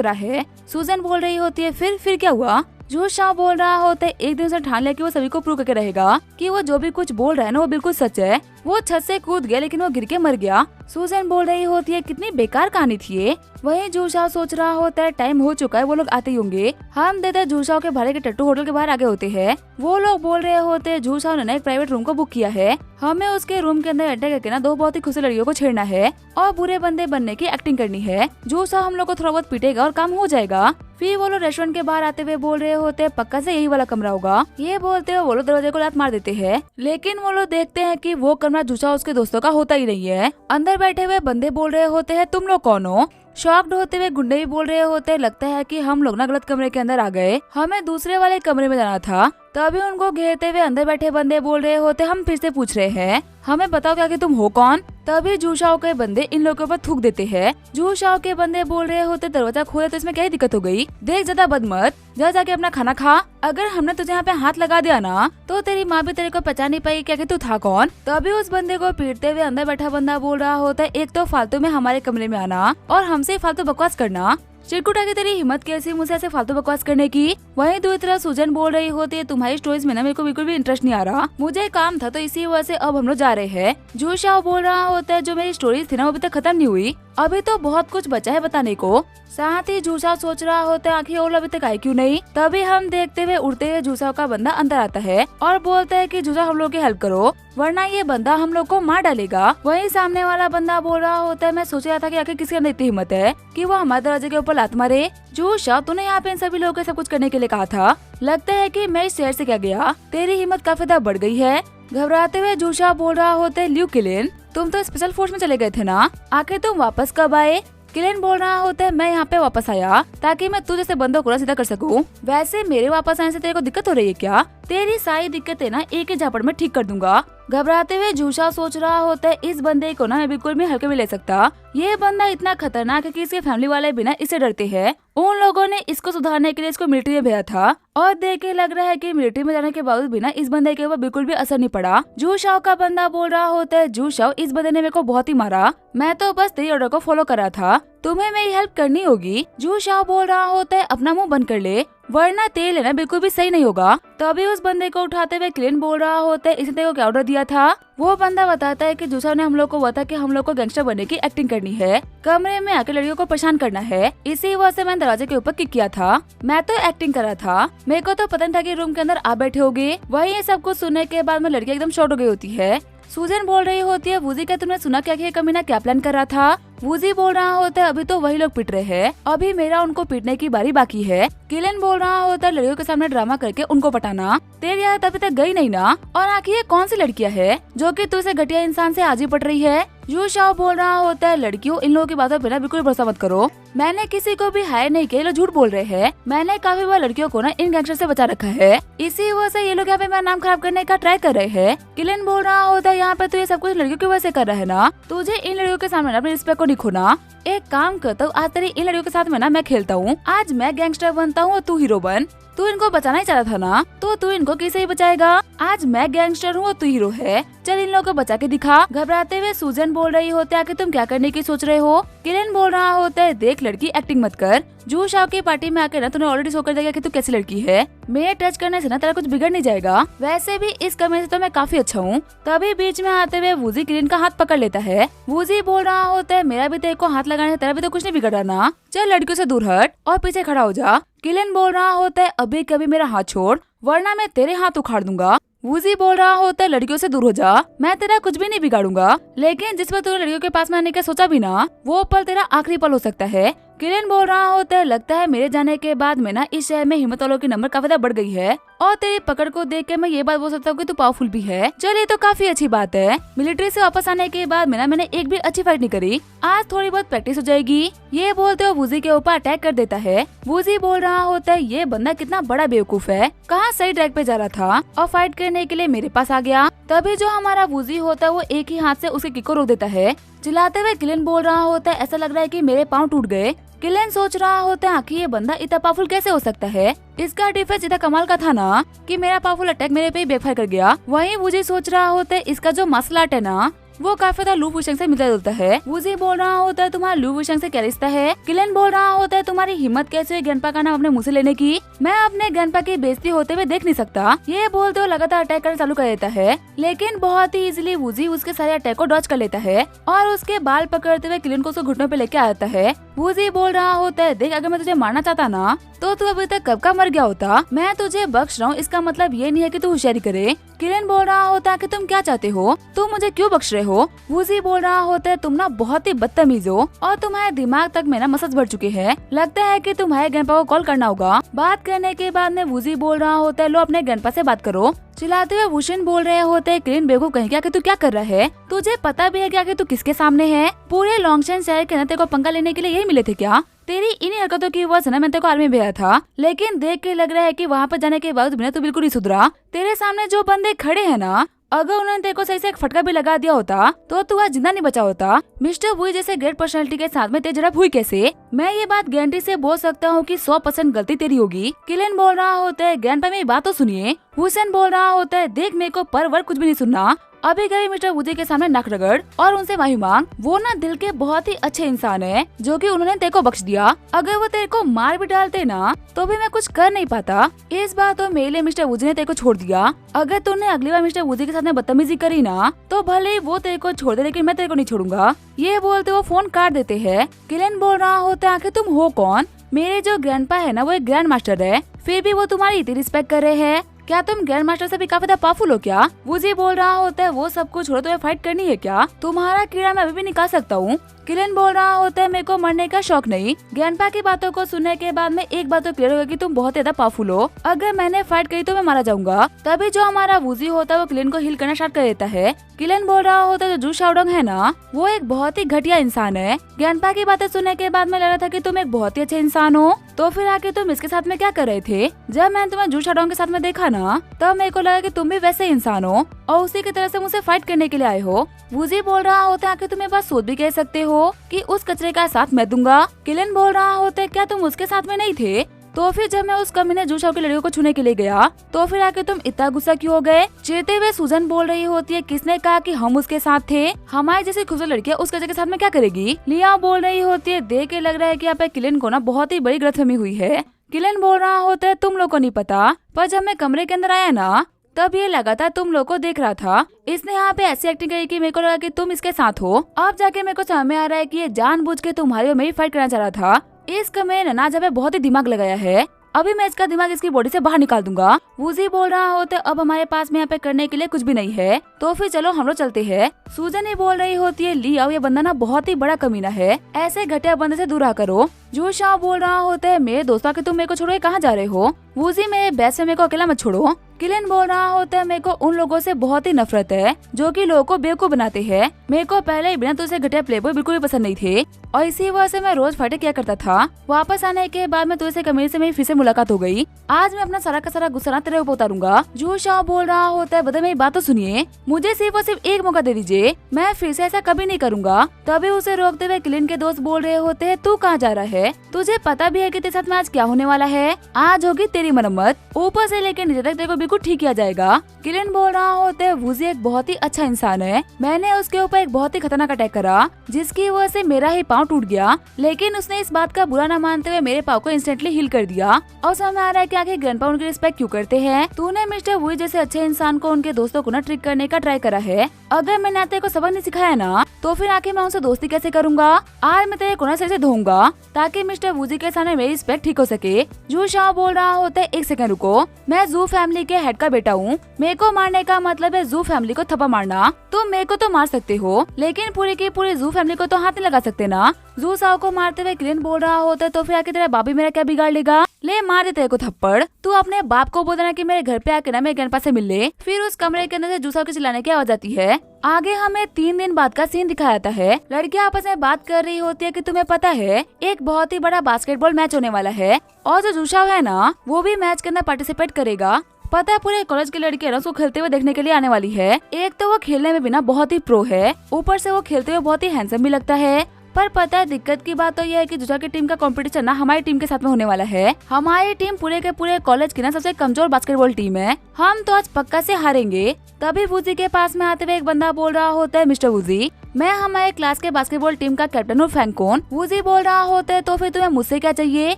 रहा है। सूजन बोल रही होती है फिर क्या हुआ? जू शाओ बोल रहा होता है एक दिन से ठान लिया कि वो सभी को प्रूव करके रहेगा कि वो जो भी कुछ बोल रहा है ना वो बिल्कुल सच है। वो छत से कूद गया लेकिन वो गिर के मर गया। सूजन बोल रही होती है कितनी बेकार कहानी थी ये। वहीं जू शाओ सोच रहा होता है टाइम हो चुका है, वो लोग आते ही होंगे। हम देते जू शाओ के भाड़े के टट्टू होटल के बाहर आगे होते हैं। वो लोग बोल रहे होते हैं जू शाओ ने एक प्राइवेट रूम को बुक किया है। हमें उसके रूम के अंदर एंटर करके ना दो बहुत ही खुशी लड़कियों को छेड़ना है और बुरे बंदे बनने की एक्टिंग करनी है। जू शाओ हम लोग को थोड़ा बहुत पीटेगा और काम हो जाएगा। फिर वो लोग रेस्टोरेंट के बाहर आते हुए बोल रहे होते हैं पक्का से यही वाला कमरा होगा। ये बोलते हुए वो लोग दरवाजे को लात मार देते हैं, लेकिन वो लोग देखते हैं कि वो कमरा जू शाओ उसके दोस्तों का होता ही नहीं है। अंदर बैठे हुए बंदे बोल रहे होते हैं तुम लोग कौन हो? शॉक्ड होते हुए गुंडे भी बोल रहे होते लगता है कि हम लोग ना गलत कमरे के अंदर आ गए, हमें दूसरे वाले कमरे में जाना था। तभी उनको घेरते हुए अंदर बैठे बंदे बोल रहे होते हम फिर से पूछ रहे हैं हमें बताओ क्या कि तुम हो कौन? तभी जू शाओ के बंदे इन लोगों के ऊपर थूक देते हैं। जू शाओ के बंदे बोल रहे होते दरवाजा खोले तो इसमें क्या ही दिक्कत हो गई? देख ज्यादा बद मत, जा जाके अपना खाना खा। अगर हमने तुझे यहाँ पे हाथ लगा दिया ना तो तेरी माँ भी तेरे को पहचान नहीं पाई क्या कि तू था कौन। तभी उस बंदे को पीटते हुए अंदर बैठा बंदा बोल रहा होता है एक तो फालतू में हमारे कमरे में आना और हमसे फालतू बकवास करना। चिरकुट आगे तेरी हिम्मत कैसी मुझसे ऐसे फालतू बकवास करने की? वहीं दूसरी तरफ सूजन बोल रही होती है तुम्हारी स्टोरीज में ना मेरे को बिल्कुल भी इंटरेस्ट नहीं आ रहा, मुझे काम था तो इसी वजह से अब हम लोग जा रहे हैं। जू शाओ बोल रहा होता है जो मेरी स्टोरीज थी ना वो अभी तक खत्म नहीं हुई, अभी तो बहुत कुछ बचा है बताने को। साथ ही जू शाओ सोच रहा होता है आखिर वो लोग अभी तक आए क्यों नहीं। तभी हम देखते हुए उड़ते हुए जू शाओ का बंदा अंदर आता है और बोलता है कि जू शाओ हम लोग की हेल्प करो वरना ये बंदा हम लोग को मार डालेगा। वहीं सामने वाला बंदा बोल रहा होता है मैं सोच रहा था कि आखिर किसके अंदर इतनी हिम्मत है कि वो हमारे दरवाजे के ऊपर लात मारे। जू शाओ तूने यहाँ पे इन सभी लोगों के सब कुछ करने के लिए कहा था, लगता है कि मैं इस शहर से क्या गया, तेरी हिम्मत काफी ज्यादा बढ़ गई है। घबराते हुए जू शाओ बोल रहा होता है ल्यू किलिन तुम तो स्पेशल फोर्स में चले गए थे ना, आखिर तुम वापस कब आए? किलिन बोल रहा होता है मैं यहाँ पे वापस आया ताकि मैं तू जैसे बंदों को सीधा कर सकूं। वैसे मेरे वापस आने से तेरे को दिक्कत हो रही है क्या? तेरी सारी दिक्कतें ना एक ही झापड़ में ठीक कर दूंगा। घबराते हुए जू शाओ सोच रहा होता है इस बंदे को ना मैं बिल्कुल भी हल्के में ले सकता, ये बंदा इतना खतरनाक है कि इसके फैमिली वाले भी ना इससे डरते हैं। उन लोगों ने इसको सुधारने के लिए इसको मिलिट्री में भेजा था और देख के लग रहा है कि मिलिट्री में जाने के बावजूद भी ना इस बंदे के ऊपर बिल्कुल भी असर नहीं पड़ा। जू शाओ का बंदा बोल रहा होता है जू शाओ इस बंदे ने मेरे को बहुत ही मारा, मैं तो बस तेरी ऑर्डर को फॉलो कर रहा था, तुम्हें मेरी हेल्प करनी होगी। जू शाओ बोल रहा होता है अपना मुंह बंद कर ले वरना तेल लेना बिल्कुल भी सही नहीं होगा। तभी उस बंदे को उठाते हुए क्लिन बोल रहा होता है इसने तेरे को क्या ऑर्डर दिया था? वो बंदा बताता है कि जू शाओ ने हम लोग को बताया कि हम लोग को गैंगस्टर बनने की एक्टिंग करनी है, कमरे में आके लड़कियों को परेशान करना है, इसी वजह से मैंने दरवाजे के ऊपर किक किया था। मैं तो एक्टिंग कर रहा था, मेरे को तो पता नहीं था कि रूम के अंदर आप बैठे होगे। वही ये सब कुछ सुनने के बाद में लड़की एकदम शॉर्ट हो गई होती है। सूजन बोल रही होती है वूजी क्या तुमने सुना क्या कि ये कमीना क्या प्लान कर रहा था? वूजी बोल रहा होता है अभी तो वही लोग पिट रहे हैं, अभी मेरा उनको पीटने की बारी बाकी है। किलन बोल रहा होता है लड़कियों के सामने ड्रामा करके उनको पटाना, तेरी याद अभी तक गई नहीं ना? और आखिर ये कौन सी लड़कियां है जो कि तू इसे घटिया इंसान से आज ही पट रही है? जू शाओ बोल रहा होता है लड़कियों इन लोगों की बातों पर बिल्कुल भरोसा मत करो, मैंने किसी को भी हायर नहीं किया, ये लोग झूठ बोल रहे हैं। मैंने काफी बार लड़कियों को ना इन गैंगस्टर से बचा रखा है, इसी वजह से ये लोग यहाँ पे मेरा नाम खराब करने का ट्राई कर रहे हैं। किलन बोल रहा होता है यहाँ पे तो ये सब कुछ लड़कियों की वजह से कर रहा है ना, तुझे इन लड़कियों के सामने अपने रिस्पेक्ट को नहीं खोना। एक काम करता हूँ आज तेरी इन लड़कियों के साथ में ना मैं खेलता हूँ, आज मैं गैंगस्टर बनता हूँ और तू हीरो बन। तू इनको बचाना ही चाहता था ना, तो तू इनको कैसे ही बचाएगा? आज मैं गैंगस्टर हूँ और तू हीरो है, चल इन लोगों को बचा के दिखा। घबराते हुए सूजन बोल रही होता है कि तुम क्या करने की सोच रहे हो? किरण बोल रहा होता है देख लड़की एक्टिंग मत कर, जू शाओ की पार्टी में आकर ना तूने ऑलरेडी शो कर दिया कि तू कैसी लड़की है, मेरे टच करने से ना तेरा कुछ बिगड़ नहीं जाएगा, वैसे भी इस कमरे से तो मैं काफी अच्छा हूँ। तभी बीच में आते हुए वूजी किरण का हाथ पकड़ लेता है। वूजी बोल रहा होता है मेरा भी तेरे को हाथ लगाने से तेरा भी तो कुछ नहीं बिगड़ा ना, चल लड़कियों से दूर हट और पीछे खड़ा हो जा। किलन बोल रहा होता है अभी कभी मेरा हाथ छोड़ वरना मैं तेरे हाथ उखाड़ दूंगा। वूजी बोल रहा होता है लड़कियों से दूर हो जा, मैं तेरा कुछ भी नहीं बिगाड़ूंगा, लेकिन जिस पर तूने लड़कियों के पास में आने का सोचा भी ना वो पल तेरा आखिरी पल हो सकता है। किरण बोल रहा होता है लगता है मेरे जाने के बाद में ना इस शहर में हिम्मत वालों की नंबर काफी ज्यादा बढ़ गई है, और तेरी पकड़ को देख के मैं ये बात बोल सकता हूँ कि तू पावरफुल भी है। चलिए तो काफी अच्छी बात है। मिलिट्री से वापस आने के बाद मैंने एक भी अच्छी फाइट नहीं करी, आज थोड़ी बहुत प्रैक्टिस हो जाएगी। ये बोलते हुए वूजी के ऊपर अटैक कर देता है। वूजी बोल रहा होता है ये बंदा कितना बड़ा बेवकूफ है, कहाँ सही ट्रैक पे जा रहा था और फाइट करने के लिए मेरे पास आ गया। तभी जो हमारा वूजी होता है वो एक ही हाथ से उसके किक को रोक देता है। चिल्लाते हुए किलन बोल रहा होता है ऐसा लग रहा है कि मेरे पाँव टूट गए। किलन सोच रहा होता है आखिर ये बंदा इतना पावरफुल कैसे हो सकता है, इसका डिफेंस इतना कमाल का था ना कि मेरा पावरफुल अटैक मेरे पे बैकफायर कर गया। वहीं वूजी सोच रहा होता है इसका जो मार्शल आर्ट है ना वो काफी ज्यादा लू वुशंग से मिलता जुलता है। वूजी बोल रहा होता है तुम्हारा लू वुशंग से क्या रिश्ता है। किलन बोल रहा होता है तुम्हारी हिम्मत कैसे हुई ग्रैंडपा का नाम अपने मुंह से लेने की, मैं अपने ग्रैंडपा की बेइज्जती होते हुए देख नहीं सकता। ये बोलते हुए लगातार अटैक करना चालू कर देता है, लेकिन बहुत ही इजीली वूजी उसके सारे अटैक को डॉज कर लेता है और उसके बाल पकड़ते हुए किलन को उसके घुटनों पे लेके आता है। वूजी बोल रहा होता है देख अगर मैं तुझे मारना चाहता ना तो तू अभी तक कब का मर गया होता, मैं तुझे बख्श रहा हूँ इसका मतलब ये नहीं है कि तू होशियारी करे। किलन बोल रहा होता है कि तुम क्या चाहते हो, तुम मुझे क्यों बख्श रहे हो। वूजी बोल रहा होता है तुम ना बहुत ही बदतमीज हो और तुम्हारे दिमाग तक में ना मसल्स भर चुके हैं, लगता है कि तुम्हारे ग्रैंडपा को कॉल करना होगा। बात करने के बाद में वूजी बोल रहा होता है लो अपने ग्रैंडपा से बात करो। चिल्लाते हुए वुशन बोल रहे होते हैं किलन बेवकूफ कहीं क्या कि तू क्या कर रहा है, तुझे पता भी है क्या कि तू किसके सामने है, पूरे लॉन्गशन शहर के अंदर तेरे को पंगा लेने के लिए यही मिले थे क्या, तेरी इन्हीं हरकतों की वजह से ना मैंने तेरे को आर्मी भेजा था, लेकिन देख के लग रहा है कि वहाँ पर जाने के बाद बिना तो बिल्कुल नहीं सुधरा। तेरे सामने जो बंदे खड़े हैं ना अगर उन्होंने तेरे को सही से एक फटका भी लगा दिया होता तो तू आज जिंदा नहीं बचा होता। मिस्टर वुई जैसे ग्रेट पर्सनालिटी के साथ में तेरी झड़प हुई कैसे, मैं ये बात गारंटी से बोल सकता हूँ कि 100% गलती तेरी होगी। किलन बोल रहा होता है ग्रैंडपा मेरी बात तो सुनिए। हुसैन बोल रहा होता है देख मेरे को पर वर्ड कुछ भी नहीं सुनना, अभी कभी मिस्टर वुजी के सामने नाक रगड़ और उनसे माफी मांग। वो ना दिल के बहुत ही अच्छे इंसान है जो कि उन्होंने तेरे को बख्श दिया, अगर वो तेरे को मार भी डालते ना तो भी मैं कुछ कर नहीं पाता। इस बार तो मेरे लिए मिस्टर वुजी ने तेरे को छोड़ दिया, अगर तूने अगली बार मिस्टर वुजी के साथ में बदतमीजी करी ना तो भले ही वो तेरे को छोड़ दे लेकिन मैं तेरे को नहीं छोड़ूंगा। ये बोलते वो फोन काट देते हैं। किलन बोल रहा होता है आखिर तुम हो कौन, मेरे जो ग्रैंडपा है ना वो एक ग्रैंड मास्टर है, फिर भी वो तुम्हारी इतनी रिस्पेक्ट कर रहे हैं, क्या तुम ग्रैंड मास्टर से भी काफी ज्यादा पावरफुल हो क्या। वुजी बोल रहा होता है वो सब कुछ छोड़ो, तुम्हें फाइट करनी है क्या, तुम्हारा कीड़ा मैं अभी भी निकाल सकता हूँ। किलन बोल रहा होता है मेरे को मरने का शौक नहीं। ग्रैंडपा की बातों को सुनने के बाद में एक बात तो क्लियर होगा कि तुम बहुत ज्यादा पावरफुल हो, अगर मैंने फाइट करी तो मैं मारा जाऊंगा। तभी जो हमारा वुजी होता है वो किलन को हिल करना स्टार्ट कर देता है। किलन बोल रहा होता है जो जू शाओडोंग है ना वो एक बहुत ही घटिया इंसान है, ग्रैंडपा की बातें सुनने के बाद में लग रहा था कि तुम एक बहुत ही अच्छे इंसान हो, तो फिर आके तुम इसके साथ में क्या कर रहे थे। जब मैंने तुम्हें जू शाओडोंग के साथ में देखा ना तब मेरे को लगा कि तुम भी वैसे इंसान हो और उसी की तरह से मुझसे फाइट करने के लिए आए हो। वुजी बोल रहा होता है कि तुम्हें बात सोच भी कह सकते हो कि उस कचरे का साथ मैं दूंगा। किलन बोल रहा होता है क्या तुम उसके साथ में नहीं थे, तो फिर जब मैं उस कमीने जू शाओ की लड़कियों को छूने के लिए गया तो फिर आके तुम इतना गुस्सा क्यों हो गए। चिढ़ते हुए सुजन बोल रही होती है किसने कहा कि हम उसके साथ थे, हमारी जैसी खूबसूरत लड़कियां उस कचरे के साथ में क्या करेगी। लिया बोल रही होती है देख के लग रहा है कि यहाँ पे किलन को ना बहुत ही बड़ी गलतफहमी हुई है। किलन बोल रहा होता है तुम लोग को नहीं पता, पर जब मैं कमरे के अंदर आया ना तब ये लगातार तुम लोग को देख रहा था, इसने यहाँ पे ऐसी एक्टिंग करी कि मेरे को लगा कि तुम इसके साथ हो। अब जाके मेरे को समझ में आ रहा है कि ये जानबूझ के तुम्हारी और मेरी फाइट करना चाह रहा था। इस कमरे ने ना जब बहुत ही दिमाग लगाया है, अभी मैं इसका दिमाग इसकी बॉडी से बाहर निकाल दूंगा। वुजी बोल रहा होता है अब हमारे पास में यहाँ पे करने के लिए कुछ भी नहीं है, तो फिर चलो हम लोग चलते हैं। सूजन ही बोल रही होती है लिया ये बंदा ना बहुत ही बड़ा कमीना है, ऐसे घटिया बंदे से दूर रहा करो। जू शाओ बोल रहा होता है मेरे दोस्तों के तुम मेरे को छोड़ के कहाँ जा रहे हो, वुजी मेरे बेस्ट में मेरे को अकेला मत छोड़ो। किलन बोल रहा होता है मेरे को उन लोगों से बहुत ही नफरत है जो कि लोगों को बेवकूफ बनाते हैं, मेरे को पहले ही बिना तुझसे घटिया प्लेबॉय बिल्कुल भी पसंद नहीं थे और इसी वजह से मैं रोज फाइटें किया करता था। वापस आने के बाद में तुझसे कमीने से मेरी फिर से मुलाकात हो गई, आज मैं अपना सारा का सारा गुस्सा ना तेरे ऊपर उतारूंगा। जू शाओ बोल रहा होता है बता मेरी बात तो सुनिए, मुझे सिर्फ और सिर्फ एक मौका दे दीजिए, मैं फिर से ऐसा कभी नहीं करूंगा। तभी उसे रोकते हुए किलन के दोस्त बोल रहे होते हैं तू कहाँ जा रहा है, तुझे पता भी है कि तेरे साथ में आज क्या होने वाला है, आज होगी तेरी मरम्मत, ऊपर से लेकर नीचे तक तेरे को बिल्कुल ठीक किया जाएगा। किलन बोल रहा होता है वुजी एक बहुत ही अच्छा इंसान है, मैंने उसके ऊपर एक बहुत ही खतरनाक अटैक करा जिसकी वजह से मेरा ही पाँव टूट गया, लेकिन उसने इस बात का बुरा न मानते हुए मेरे पाँव को इंस्टेंटली हील कर दिया। और समझ आ रहा है कि आखिर ग्रैंडपा उनकी रिस्पेक्ट क्यों करते हैं। तूने मिस्टर वुई जैसे अच्छे इंसान को उनके दोस्तों को ना ट्रिक करने का ट्राई करा है, अगर मैंने तेरे को सबक नहीं सिखाया ना तो फिर आके मैं उनसे दोस्ती कैसे करूंगा। आज मैं तेरे को ना सिर से धोऊंगा ताकि मिस्टर वुजी के सामने मेरी रिस्पेक्ट ठीक हो सके। जू शाओ बोल रहा होता है एक सेकंड रुको, मैं जू फैमिली के हेड का बेटा हूँ, मेरे को मारने का मतलब है जू फैमिली को थप्पड़ मारना। तुम मेरे को तो मार सकते हो लेकिन पूरी की पूरी जू फैमिली को तो हाथ नहीं लगा सकते ना। जू शाओ को मारते हुए क्लिन बोल रहा होता है तो फिर आके तेरा बाप भी मेरा क्या बिगाड़ लेगा, ले मार दे तेरे को थप्पड़। तू अपने बाप को बोल देना कि मेरे घर पे आके ना मेरे ग्रैंडपा से मिल ले। फिर उस कमरे के अंदर से जू शाओ के चिल्लाने की आवाज आती है। आगे हमें 3 दिन बाद का सीन दिखाया जाता है। लड़कियां आपस में बात कर रही होती है कि तुम्हें पता है एक बहुत ही बड़ा बास्केटबॉल मैच होने वाला है और जो जू शाओ है ना वो भी मैच के अंदर पार्टिसिपेट करेगा। पता है पूरे कॉलेज की लड़कियां ना उसको खेलते हुए देखने के लिए आने वाली है। एक तो वो खेलने में भी ना बहुत ही प्रो है, ऊपर से वो खेलते हुए बहुत ही हैंडसम भी लगता है। पर पता है दिक्कत की बात तो यह है कि जूसा की टीम का कंपटीशन ना हमारी टीम के साथ में होने वाला है। हमारी टीम पूरे के पूरे कॉलेज की ना सबसे कमजोर बास्केटबॉल टीम है, हम तो आज पक्का से हारेंगे। तभी वूजी के पास में आते हुए एक बंदा बोल रहा होता है, मिस्टर वूजी मैं हमारे क्लास के बास्केटबॉल टीम का कैप्टन हूँ फैंकोन। वूजी बोल रहा होता है तो फिर तुम्हें मुझसे क्या चाहिए।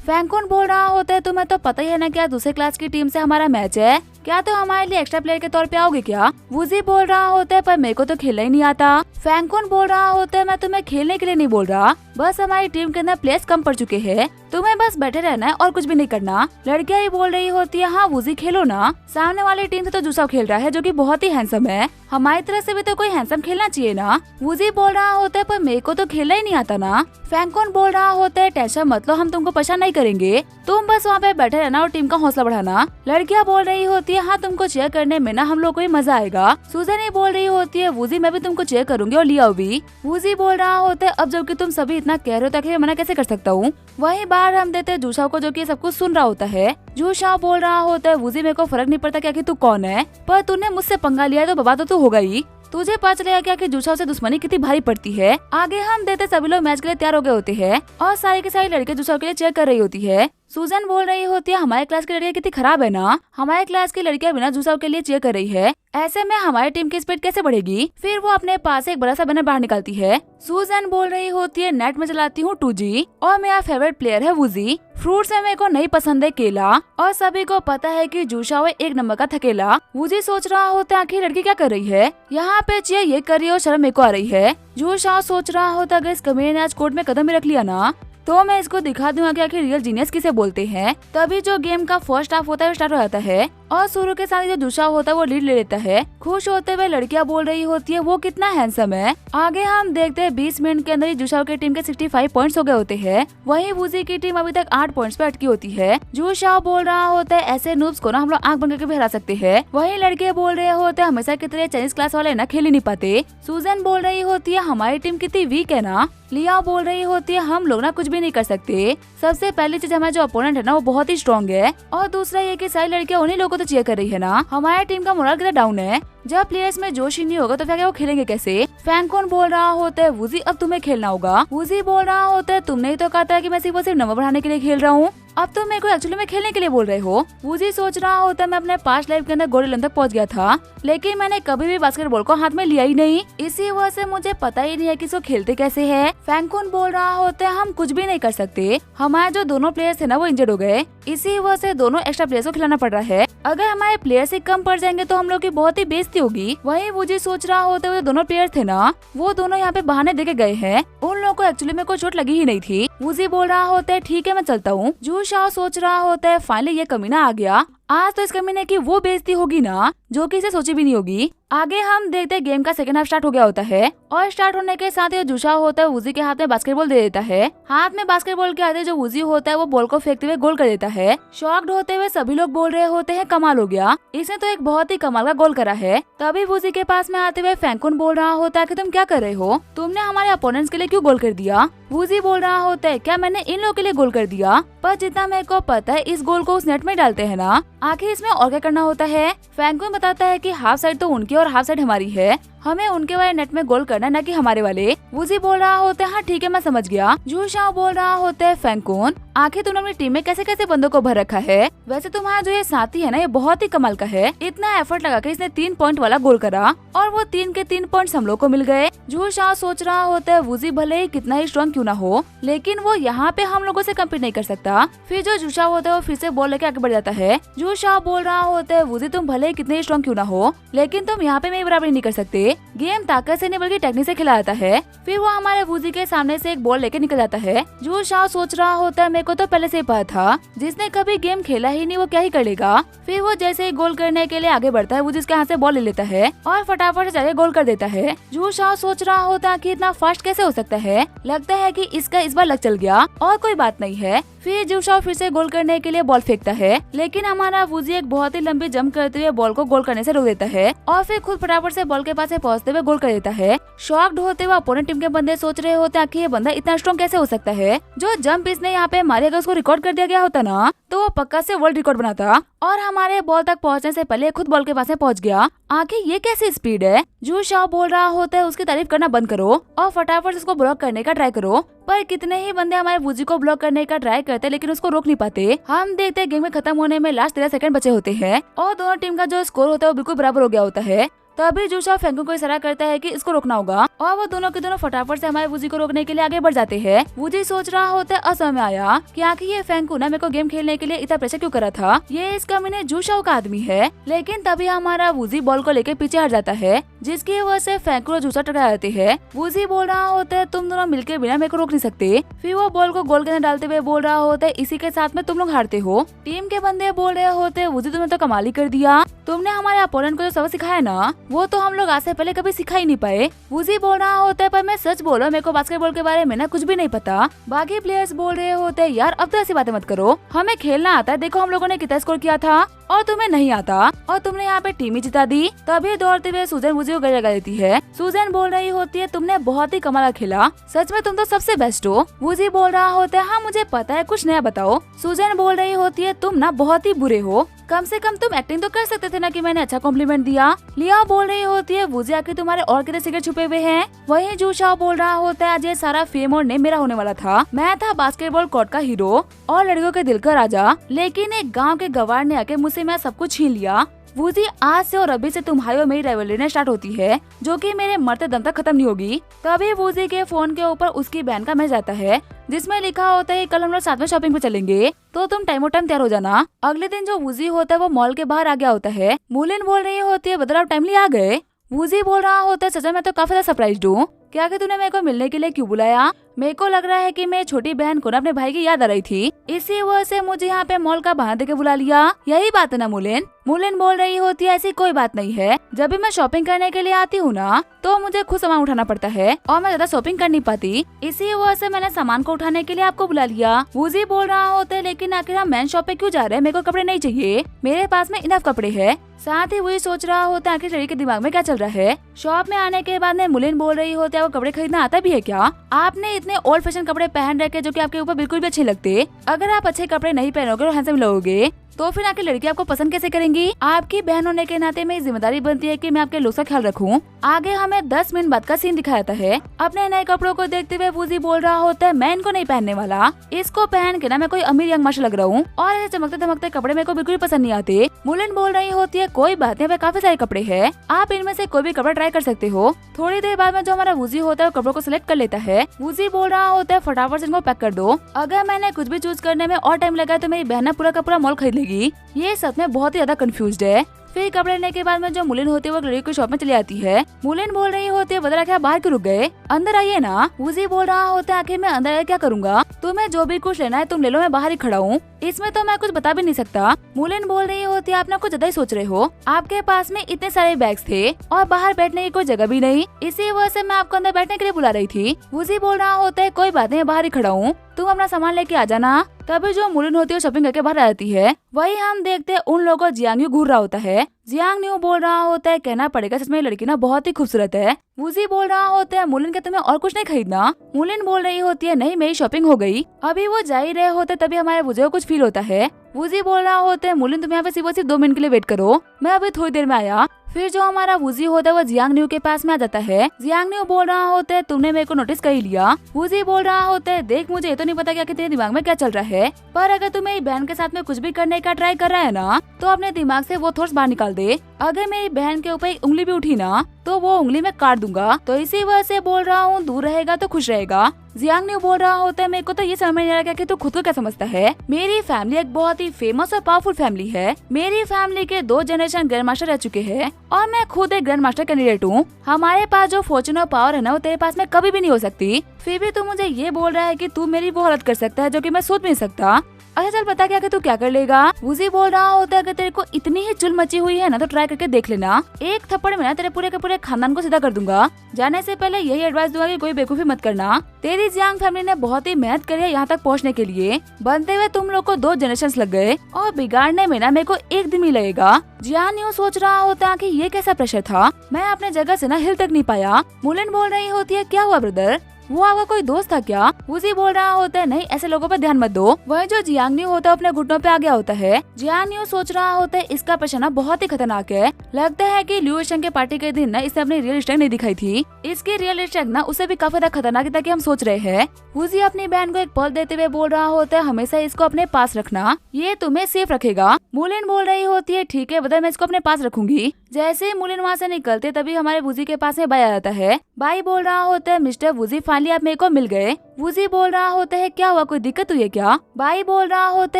फैंकोन बोल रहा होता है तुम्हें तो पता ही है ना क्या दूसरे क्लास की टीम से हमारा मैच है, क्या तो हमारे लिए एक्स्ट्रा प्लेयर के तौर पे आओगे क्या। वूजी बोल रहा होता है पर मेरे को तो खेलना ही नहीं आता। फैंकोन बोल रहा होता है मैं तुम्हें खेलने के लिए नहीं बोल रहा, बस हमारी टीम के अंदर प्लेयर्स कम पड़ चुके हैं, तुम्हें बस बैठे रहना है और कुछ भी नहीं करना। लड़कियां ही बोल रही होती है हाँ वूजी खेलो ना, सामने वाली टीम से तो जूसा खेल रहा है जो कि बहुत ही हैंडसम है, हमारी तरफ से भी तो कोई हैंडसम खेलना चाहिए ना। वूजी बोल रहा होता है पर मेरे को तो खेलना ही नहीं आता ना। फैंकोन बोल रहा होता है टेंशन मत लो, हम तुमको परेशान नहीं करेंगे, तुम बस वहाँ पे बैठे रहना और टीम का हौसला बढ़ाना। लड़कियां बोल रही होती है हाँ तुमको चेयर करने में ना हम लोग को भी मजा आएगा। सूजन ही बोल रही होती है वूजी मैं भी तुमको चेयर करूंगी और लिया भी। वूजी बोल रहा होता है अब जबकि तुम सभी इतना कह रहे हो ताकि मैं मना कैसे कर सकता हूँ। वहीं बाहर हम देते जू शाओ को जो कि सब कुछ सुन रहा होता है। जू शाओ बोल रहा होता है वूजी मेरे को फर्क नहीं पड़ता क्या कि तू कौन है, पर तूने मुझसे पंगा लिया तो बर्बाद तो तू होगा ही, तुझे पता चलेगा क्या कि जू शाओ से दुश्मनी कितनी भारी पड़ती है। आगे हम देते सभी लोग मैच के लिए तैयार हो गए होते हैं और सारी की सारी लड़कियां जू शाओ के लिए चेयर कर रही होती है। सूजन बोल रही होती है हमारे क्लास की लड़कियां कितनी खराब है ना, हमारे क्लास की लड़कियां बिना जू शाओ के लिए चेयर कर रही है, ऐसे में हमारी टीम की स्पीड कैसे बढ़ेगी। फिर वो अपने पास एक बड़ा सा बैनर बाहर निकालती है। सूजन बोल रही होती है नेट में चलाती हूँ 2G और मेरा फेवरेट प्लेयर है वूजी, फ्रूट्स में मेरे को नहीं पसंद है केला और सभी को पता है कि जू शाओ है 1 नंबर का थकेला। वूजी सोच रहा होता है आखिर लड़की क्या कर रही है, यहाँ पे चेयर ये कर रही है और शर्म मेरे को आ रही है। जू शाओ सोच रहा होता अगर इस कमीने ने आज कोर्ट में कदम भी रख लिया ना तो मैं इसको दिखा दूंगा कि आखिर रियल जीनियस किसे बोलते हैं। तभी जो गेम का फर्स्ट हाफ होता है वो स्टार्ट हो जाता है और शुरू के साथ जो जू शाओ होता है वो लीड ले लेता है। खुश होते हुए लड़कियां बोल रही होती है वो कितना हैंडसम है। आगे हम देखते हैं 20 मिनट के अंदर ही जू शाओ की टीम के 65 पॉइंट्स हो गए होते हैं, वहीं वूजी की टीम अभी तक 8 पॉइंट्स पे अटकी होती है। जू शाओ बोल रहा होता है ऐसे नूब्स को ना हम लोग आंख बंद करके भी हरा सकते हैं। वहीं लड़के बोल रहे होते हैं हमेशा की तरह चाइनीज क्लास वाले ना खेल ही नहीं पाते। सूजन बोल रही होती है हमारी टीम कितनी वीक है ना। लिया बोल रही होती है हम लोग ना कुछ भी नहीं कर सकते, सबसे पहली चीज हमारा जो अपोनेंट है ना वो बहुत ही स्ट्रॉन्ग है और दूसरा ये कि सारी लड़कियां उन्हीं लोगों को तो चीयर कर रही है ना, हमारी टीम का मोरल कितना डाउन है, जब प्लेयर्स में जोश ही नहीं होगा तो फिर वो खेलेंगे कैसे। फैंकोन बोल रहा होता है वूजी अब तुम्हें खेलना होगा। वूजी बोल रहा होता है तुमने ही तो कहा था कि मैं सिर्फ नंबर बढ़ाने के लिए खेल रहा हूँ, अब तो मेरे को एक्चुअली में खेलने के लिए बोल रहे हो। वूजी सोच रहा होता है मैं अपने पास्ट लाइफ के अंदर गोल्ड लेवल तक पहुंच गया था लेकिन मैंने कभी भी बास्केटबॉल को हाथ में लिया ही नहीं, इसी वजह से मुझे पता ही नहीं है कि इसको खेलते कैसे है। फैंकोन बोल रहा होता है हम कुछ भी नहीं कर सकते, हमारे जो दोनों प्लेयर्स थे ना वो इंजर्ड हो गए, इसी वजह से दोनों एक्स्ट्रा प्लेयर्स को खिलाना पड़ रहा है, अगर हमारे प्लेयर से कम पड़ जाएंगे तो हम लोग की बहुत ही बेइज्जती होगी। वहीं वूजी सोच रहा होता है दोनों प्लेयर थे ना वो दोनों यहाँ पे बहाने देके गए हैं, उन लोगों को एक्चुअली में कोई चोट लगी ही नहीं थी। वूजी बोल रहा होता है ठीक है मैं चलता हूँ। जू शाओ सोच रहा होता है फाइनली ये कमीना आ गया, आज तो इस कमीने की वो बेइज्जती होगी ना जो कि इसे सोची भी नहीं होगी। आगे हम देखते हैं गेम का सेकंड हाफ स्टार्ट हो गया होता है और स्टार्ट होने के साथ ही जू शाओ होता है वूजी के हाथ में बास्केटबॉल दे देता है। हाथ में बास्केटबॉल के आते जो वूजी होता है वो बॉल को फेंकते हुए गोल कर देता है। शॉक्ड होते हुए सभी लोग बोल रहे होते हैं कमाल हो गया, इसने तो एक बहुत ही कमाल का गोल करा है। तभी वूजी के पास में आते हुए फैंकोन बोल रहा होता है कि तुम क्या कर रहे हो, तुमने हमारे अपोनेंट्स के लिए क्यों गोल कर दिया। वूजी बोल रहा होता है क्या मैंने इन लोगों के लिए गोल कर दिया, पर जितना मेरे को पता है इस गोल को उस नेट में डालते हैं ना, आखिर इसमें और क्या करना होता है। फैंकोन बताता है कि हाफ साइड तो उनकी और हाफ साइड हमारी है, हमें उनके वाले नेट में गोल करना है न कि हमारे वाले। वूजी बोल रहा होता है हाँ ठीक है मैं समझ गया। जू शाओ बोल रहा होता है फैंकोन आखिर तुमने अपनी टीम में कैसे कैसे बंदों को भर रखा है, वैसे तुम्हारा जो ये साथी है ना ये बहुत ही कमाल का है, इतना एफर्ट लगा के इसने 3 पॉइंट वाला गोल करा और वो 3 के 3 पॉइंट्स हम लोग को मिल गए। जू शाओ सोच रहा होता है वूजी भले ही कितना ही स्ट्रॉन्ग क्यों ना हो लेकिन वो यहाँ पे हम लोगों से कम्पीट नहीं कर सकता। फिर जो जू शाओ होता है वो फिर से बॉल लेके आगे बढ़ जाता है। जू शाओ बोल रहा होता है वूजी तुम भले ही कितने ही स्ट्रॉन्ग क्यों ना हो लेकिन तुम यहाँ पे मेरी बराबरी नहीं कर सकते। गेम ताकत से नहीं बल्कि टेक्निक से खिला जाता है। फिर वो हमारे वूजी के सामने से एक बॉल लेके निकल जाता है। जू शाओ सोच रहा होता है मेरे को तो पहले से ही पता था, जिसने कभी गेम खेला ही नहीं वो क्या ही कर लेगा। फिर वो जैसे ही गोल करने के लिए आगे बढ़ता है, वो जिसके हाथ से बॉल ले लेता है और फटाफट से जाके गोल कर देता है। जू शाओ सोच रहा होता है कि इतना फास्ट कैसे हो सकता है, लगता है कि इसका इस बार लग चल गया और कोई बात नहीं है। फिर जू शाओ फिर से गोल करने के लिए बॉल फेंकता है, लेकिन हमारा वूजी एक बहुत ही लंबी जंप करते हुए बॉल को गोल करने से रोक देता है और फिर खुद फटाफट से बॉल के पास पहुंचते हुए गोल कर देता है। शॉक्ड होते हुए अपोनेंट टीम के बंदे सोच रहे होते हैं कि ये बंदा इतना स्ट्रॉन्ग कैसे हो सकता है। जो जंप इसने यहाँ पे मारे, अगर उसको रिकॉर्ड कर दिया गया होता ना तो वो पक्का से वर्ल्ड रिकॉर्ड बनाता और हमारे बॉल तक पहुँचने से पहले खुद बॉल के पास पहुँच गया। आखिर ये कैसी स्पीड है। जू शाओ बोल रहा होता है उसकी तारीफ करना बंद करो और फटाफट उसको ब्लॉक करने का ट्राई करो, पर कितने ही बंदे हमारे वूजी को ब्लॉक करने का ट्राई करते लेकिन उसको रोक नहीं पाते। हम देखते हैं गेम में खत्म होने में लास्ट 13 सेकंड बचे होते हैं और दोनों टीम का जो स्कोर होता है वो बिल्कुल बराबर हो गया होता है। तभी जू शाओ फेंकू को इशारा करता है कि इसको रोकना होगा और वो दोनों के दोनों फटाफट से हमारे वूजी को रोकने के लिए आगे बढ़ जाते हैं। वूजी सोच रहा होता है असमझ में आया कि आखिर ये फेंकू ना मेरे को गेम खेलने के लिए इतना प्रेशर क्यों करा था, ये इस कमीने जू शाओ का आदमी है। लेकिन तभी हमारा वूजी बॉल को लेकर पीछे हट जाता है, जिसकी वजह से फेंकू और जूसा टकरा जाते हैं। वूजी बोल रहा होता है तुम दोनों मिलकर बिना मेरे को रोक नहीं सकते। फिर वो बॉल को गोल के अंदर डालते हुए बोल रहा होता है इसी के साथ में तुम लोग हारते हो। टीम के बंदे बोल रहे होते हैं वूजी तुमने तो कमाल ही कर दिया, तुमने हमारे अपोनेंट को जो सबक सिखाया ना वो तो हम लोग आज से पहले कभी सिखा ही नहीं पाए। वूजी बोल रहा होता है पर मैं सच बोलो मेरे को बास्केटबॉल के बारे में ना कुछ भी नहीं पता। बाकी प्लेयर्स बोल रहे होते हैं यार अब तो ऐसी बातें मत करो, हमें खेलना आता है, देखो हम लोगों ने कितना स्कोर किया था और तुम्हें नहीं आता और तुमने यहाँ पे टीम ही जिता दी। तभी दौड़ते हुए सूजन वूजी को गले लगा देती है। सूजन बोल रही होती है तुमने बहुत ही कमाल खेला, सच में तुम तो सबसे बेस्ट हो। वूजी बोल रहा होता है हाँ मुझे पता है, कुछ नया बताओ। सूजन बोल रही होती है तुम ना बहुत ही बुरे हो, कम से कम तुम एक्टिंग तो कर सकते थे ना कि मैंने अच्छा कॉम्प्लीमेंट दिया। लिया बोल रही होती है वूजी आखिर तुम्हारे और कितने सीक्रेट छुपे हुए हैं। वहीं जू शाओ बोल रहा होता है आज ये सारा फेम और नेम मेरा होने वाला था, मैं था बास्केटबॉल कोर्ट का हीरो और लड़कियों के दिल का राजा, लेकिन एक गांव के गवार ने आके मुझसे मैं सब कुछ छीन लिया। वूजी आज से और अभी से तुम्हारी और मेरी राइवलरी स्टार्ट होती है जो कि मेरे मरते दम तक खत्म नहीं होगी। तभी वूजी के फोन के ऊपर उसकी बहन का मैसेज आता है जिसमें लिखा होता है कल हम लोग साथ में शॉपिंग पे चलेंगे, तो तुम टाइम तैयार हो जाना। अगले दिन जो वूजी होता है वो मॉल के बाहर आ गया होता है। मूलिन बोल रही होती है बदल आप टाइमली आ गए। वूजी बोल रहा होता है सच में मैं तो काफी ज्यादा सरप्राइज्ड हूँ, क्या कि तूने मेरे को मिलने के लिए क्यों बुलाया। मेरे को लग रहा है कि मेरी छोटी बहन को ना अपने भाई की याद आ रही थी, इसी वजह से मुझे यहाँ पे मॉल का बहाना देके बुला लिया, यही बात है ना मूलिन। मूलिन बोल रही होती है ऐसी कोई बात नहीं है, जब भी मैं शॉपिंग करने के लिए आती हूँ ना तो मुझे खुद सामान उठाना पड़ता है और मैं ज्यादा शॉपिंग कर नहीं पाती, इसी वजह से मैंने सामान को उठाने के लिए आपको बुला लिया। वूजी बोल रहा होता है लेकिन आखिर हम मेन शॉप पे क्यों जा रहे हैं, मेरे को कपड़े नहीं चाहिए, मेरे पास में इनफ कपड़े है। साथ ही वही सोच रहा होता है आखिर लड़की के दिमाग में क्या चल रहा है। शॉप में आने के बाद में मूलिन बोल रही होती है वो कपड़े खरीदना आता भी है क्या, आपने इतने ओल्ड फैशन कपड़े पहन रखे जो कि आपके ऊपर बिल्कुल भी अच्छे लगते, अगर आप अच्छे कपड़े नहीं पहनोगे और हैंडसम लगोगे तो फिर आके लड़की आपको पसंद कैसे करेंगी। आपकी बहन होने के नाते मेरी जिम्मेदारी बनती है कि मैं आपके लुक्स का ख्याल रखूं। आगे हमें 10 मिनट बाद का सीन दिखाया जाता है। अपने नए कपड़ों को देखते हुए वूजी बोल रहा होता है मैं इनको नहीं पहनने वाला, इसको पहन के ना मैं कोई अमीर यंग माशा लग रहा हूँ और ऐसे चमकते धमकते कपड़े मेरे को बिल्कुल पसंद नहीं आते। मूलिन बोल रही होती है कोई बात नहीं, काफी सारे कपड़े है, आप इनमें से कोई भी कपड़ा ट्राई कर सकते हो। थोड़ी देर बाद में जो हमारा वूजी होता है वो कपड़ों को सिलेक्ट कर लेता है। वूजी बोल रहा होता है फटाफट से इनको पैक कर दो, अगर मैंने कुछ भी चूज करने में और टाइम लगा तो मेरी बहन पूरा का पूरा मॉल खरीद लेगी। ये सच में बहुत ही ज्यादा कंफ्यूज्ड है। फिर कपड़े लेने के बाद में जो मूलिन होती है वो लड़की की शॉप में चली आती है। मूलिन बोल रही होती है बदला क्या बाहर क्यों रुक गए, अंदर आइए ना। वूजी बोल रहा होता है आखिर मैं अंदर आके क्या करूँगा, तुम्हें जो भी कुछ लेना है तुम ले लो, मैं बाहर ही खड़ा हूँ, इसमें तो मैं कुछ बता भी नहीं सकता। मूलिन बोल रही होती है आप ना कुछ ज्यादा ही सोच रहे हो, आपके पास में इतने सारे बैग्स थे और बाहर बैठने की कोई जगह भी नहीं, इसी वजह से मैं आपको अंदर बैठने के लिए बुला रही थी। वूजी बोल रहा होता है कोई बात नहीं, बाहर ही खड़ा हूँ, तुम अपना सामान लेके आ जाना। तभी जो मूलिन होती है शॉपिंग करके बाहर आ जाती है। वही हम देखते हैं उन लोगों को जियांग घूर रहा होता है। जियांग बोल रहा होता है कहना पड़ेगा सच में लड़की ना बहुत ही खूबसूरत है। वूजी बोल रहा होता है मूलिन के तुम्हें और कुछ नहीं खरीदना। मूलिन बोल रही होती है नहीं मेरी शॉपिंग हो गई। अभी वो जा ही रहे होते तभी हमारे वूजी को कुछ फील होता है। वूजी बोल रहा होता है मूलिन तुम यहाँ पे सिर्फ 2 मिनट के लिए वेट करो, मैं अभी थोड़ी देर में आया। फिर जो हमारा वूजी होता है वो जियांग न्यू के पास में आ जाता है। जियांग न्यू बोल रहा होता है तुमने मेरे को नोटिस कर ही लिया। वूजी बोल रहा होता है देख मुझे ये तो नहीं पता क्या कि तेरे दिमाग में क्या चल रहा है, पर अगर तुम मेरी बहन के साथ में कुछ भी करने का ट्राई कर रहा है ना तो अपने दिमाग से वो थॉट्स बाहर निकाल दे। अगर मेरी बहन के ऊपर एक उंगली भी उठी ना तो वो उंगली में काट दूंगा, तो इसी वजह से बोल रहा हूँ दूर रहेगा तो खुश रहेगा। जियांग न्यू बोल रहा होता है, मेरे को तो ये समझ नहीं आ रहा कि तू खुद को क्या समझता है। मेरी फैमिली एक बहुत ही फेमस और पावरफुल फैमिली है। मेरी फैमिली के 2 जनरेशन ग्रैंड मास्टर रह चुके हैं और मैं खुद एक ग्रैंड मास्टर कैंडिडेट हूँ। हमारे पास जो फॉर्चून और पावर है ना, वो तेरे पास में कभी भी नहीं हो सकती। फिर भी तू मुझे ये बोल रहा है कि तू मेरी वो हालत कर सकता है जो कि मैं सोच भी नहीं सकता। अच्छा चल बता क्या कि तू क्या कर लेगा। वुजी बोल रहा होता है अगर तेरे को इतनी ही चुल मची हुई है ना तो ट्राई करके देख लेना। एक थप्पड़ में ना तेरे पूरे के पूरे खानदान को सीधा कर दूंगा। जाने से पहले यही एडवाइस दूंगा कि कोई बेवकूफी मत करना। तेरी जियांग फैमिली ने बहुत ही मेहनत करी है यहाँ तक पहुँचने के लिए। बनते हुए तुम लोग को 2 जनरेशन लग गए और बिगाड़ने में ना मेरे को एक दिन ही लगेगा। जियान यूँ सोच रहा होता कि ये कैसा प्रेशर था, मैं अपने जगह से ना हिल तक नहीं पाया। मुलिन बोल रही होती है, क्या हुआ ब्रदर, वो आपका कोई दोस्त था क्या। वुजी बोल रहा होता है, नहीं ऐसे लोगों पर ध्यान मत दो। वह जो जियांग न्यू होता है अपने घुटनों पे आ गया होता है। जियांग न्यू सोच रहा होता है इसका प्रश्न ना बहुत ही खतरनाक है। लगता है कि ल्यू शेंग के पार्टी के दिन ना इसने अपनी रियल स्ट्रेंथ नहीं दिखाई थी। इसकी रियल स्ट्रेंथ ना उसे भी काफी ज्यादा खतरनाक था कि हम सोच रहे हैं। वुजी अपनी बहन को एक पल देते हुए बोल रहा होता है, हमेशा इसको अपने पास रखना, ये तुम्हें सेफ रखेगा। मुलिन बोल रही होती है, ठीक है बदल मैं इसको अपने पास रखूंगी। जैसे ही मुलिन वहाँ से निकलते तभी हमारे वुजी के पास में बाई आ जाता है। बाई बोल रहा होता है, मिस्टर वुजी फाइनली आप मेरे को मिल गए। वुजी बोल रहा होता है, क्या हुआ, कोई दिक्कत हुई है क्या। बाई बोल रहा होता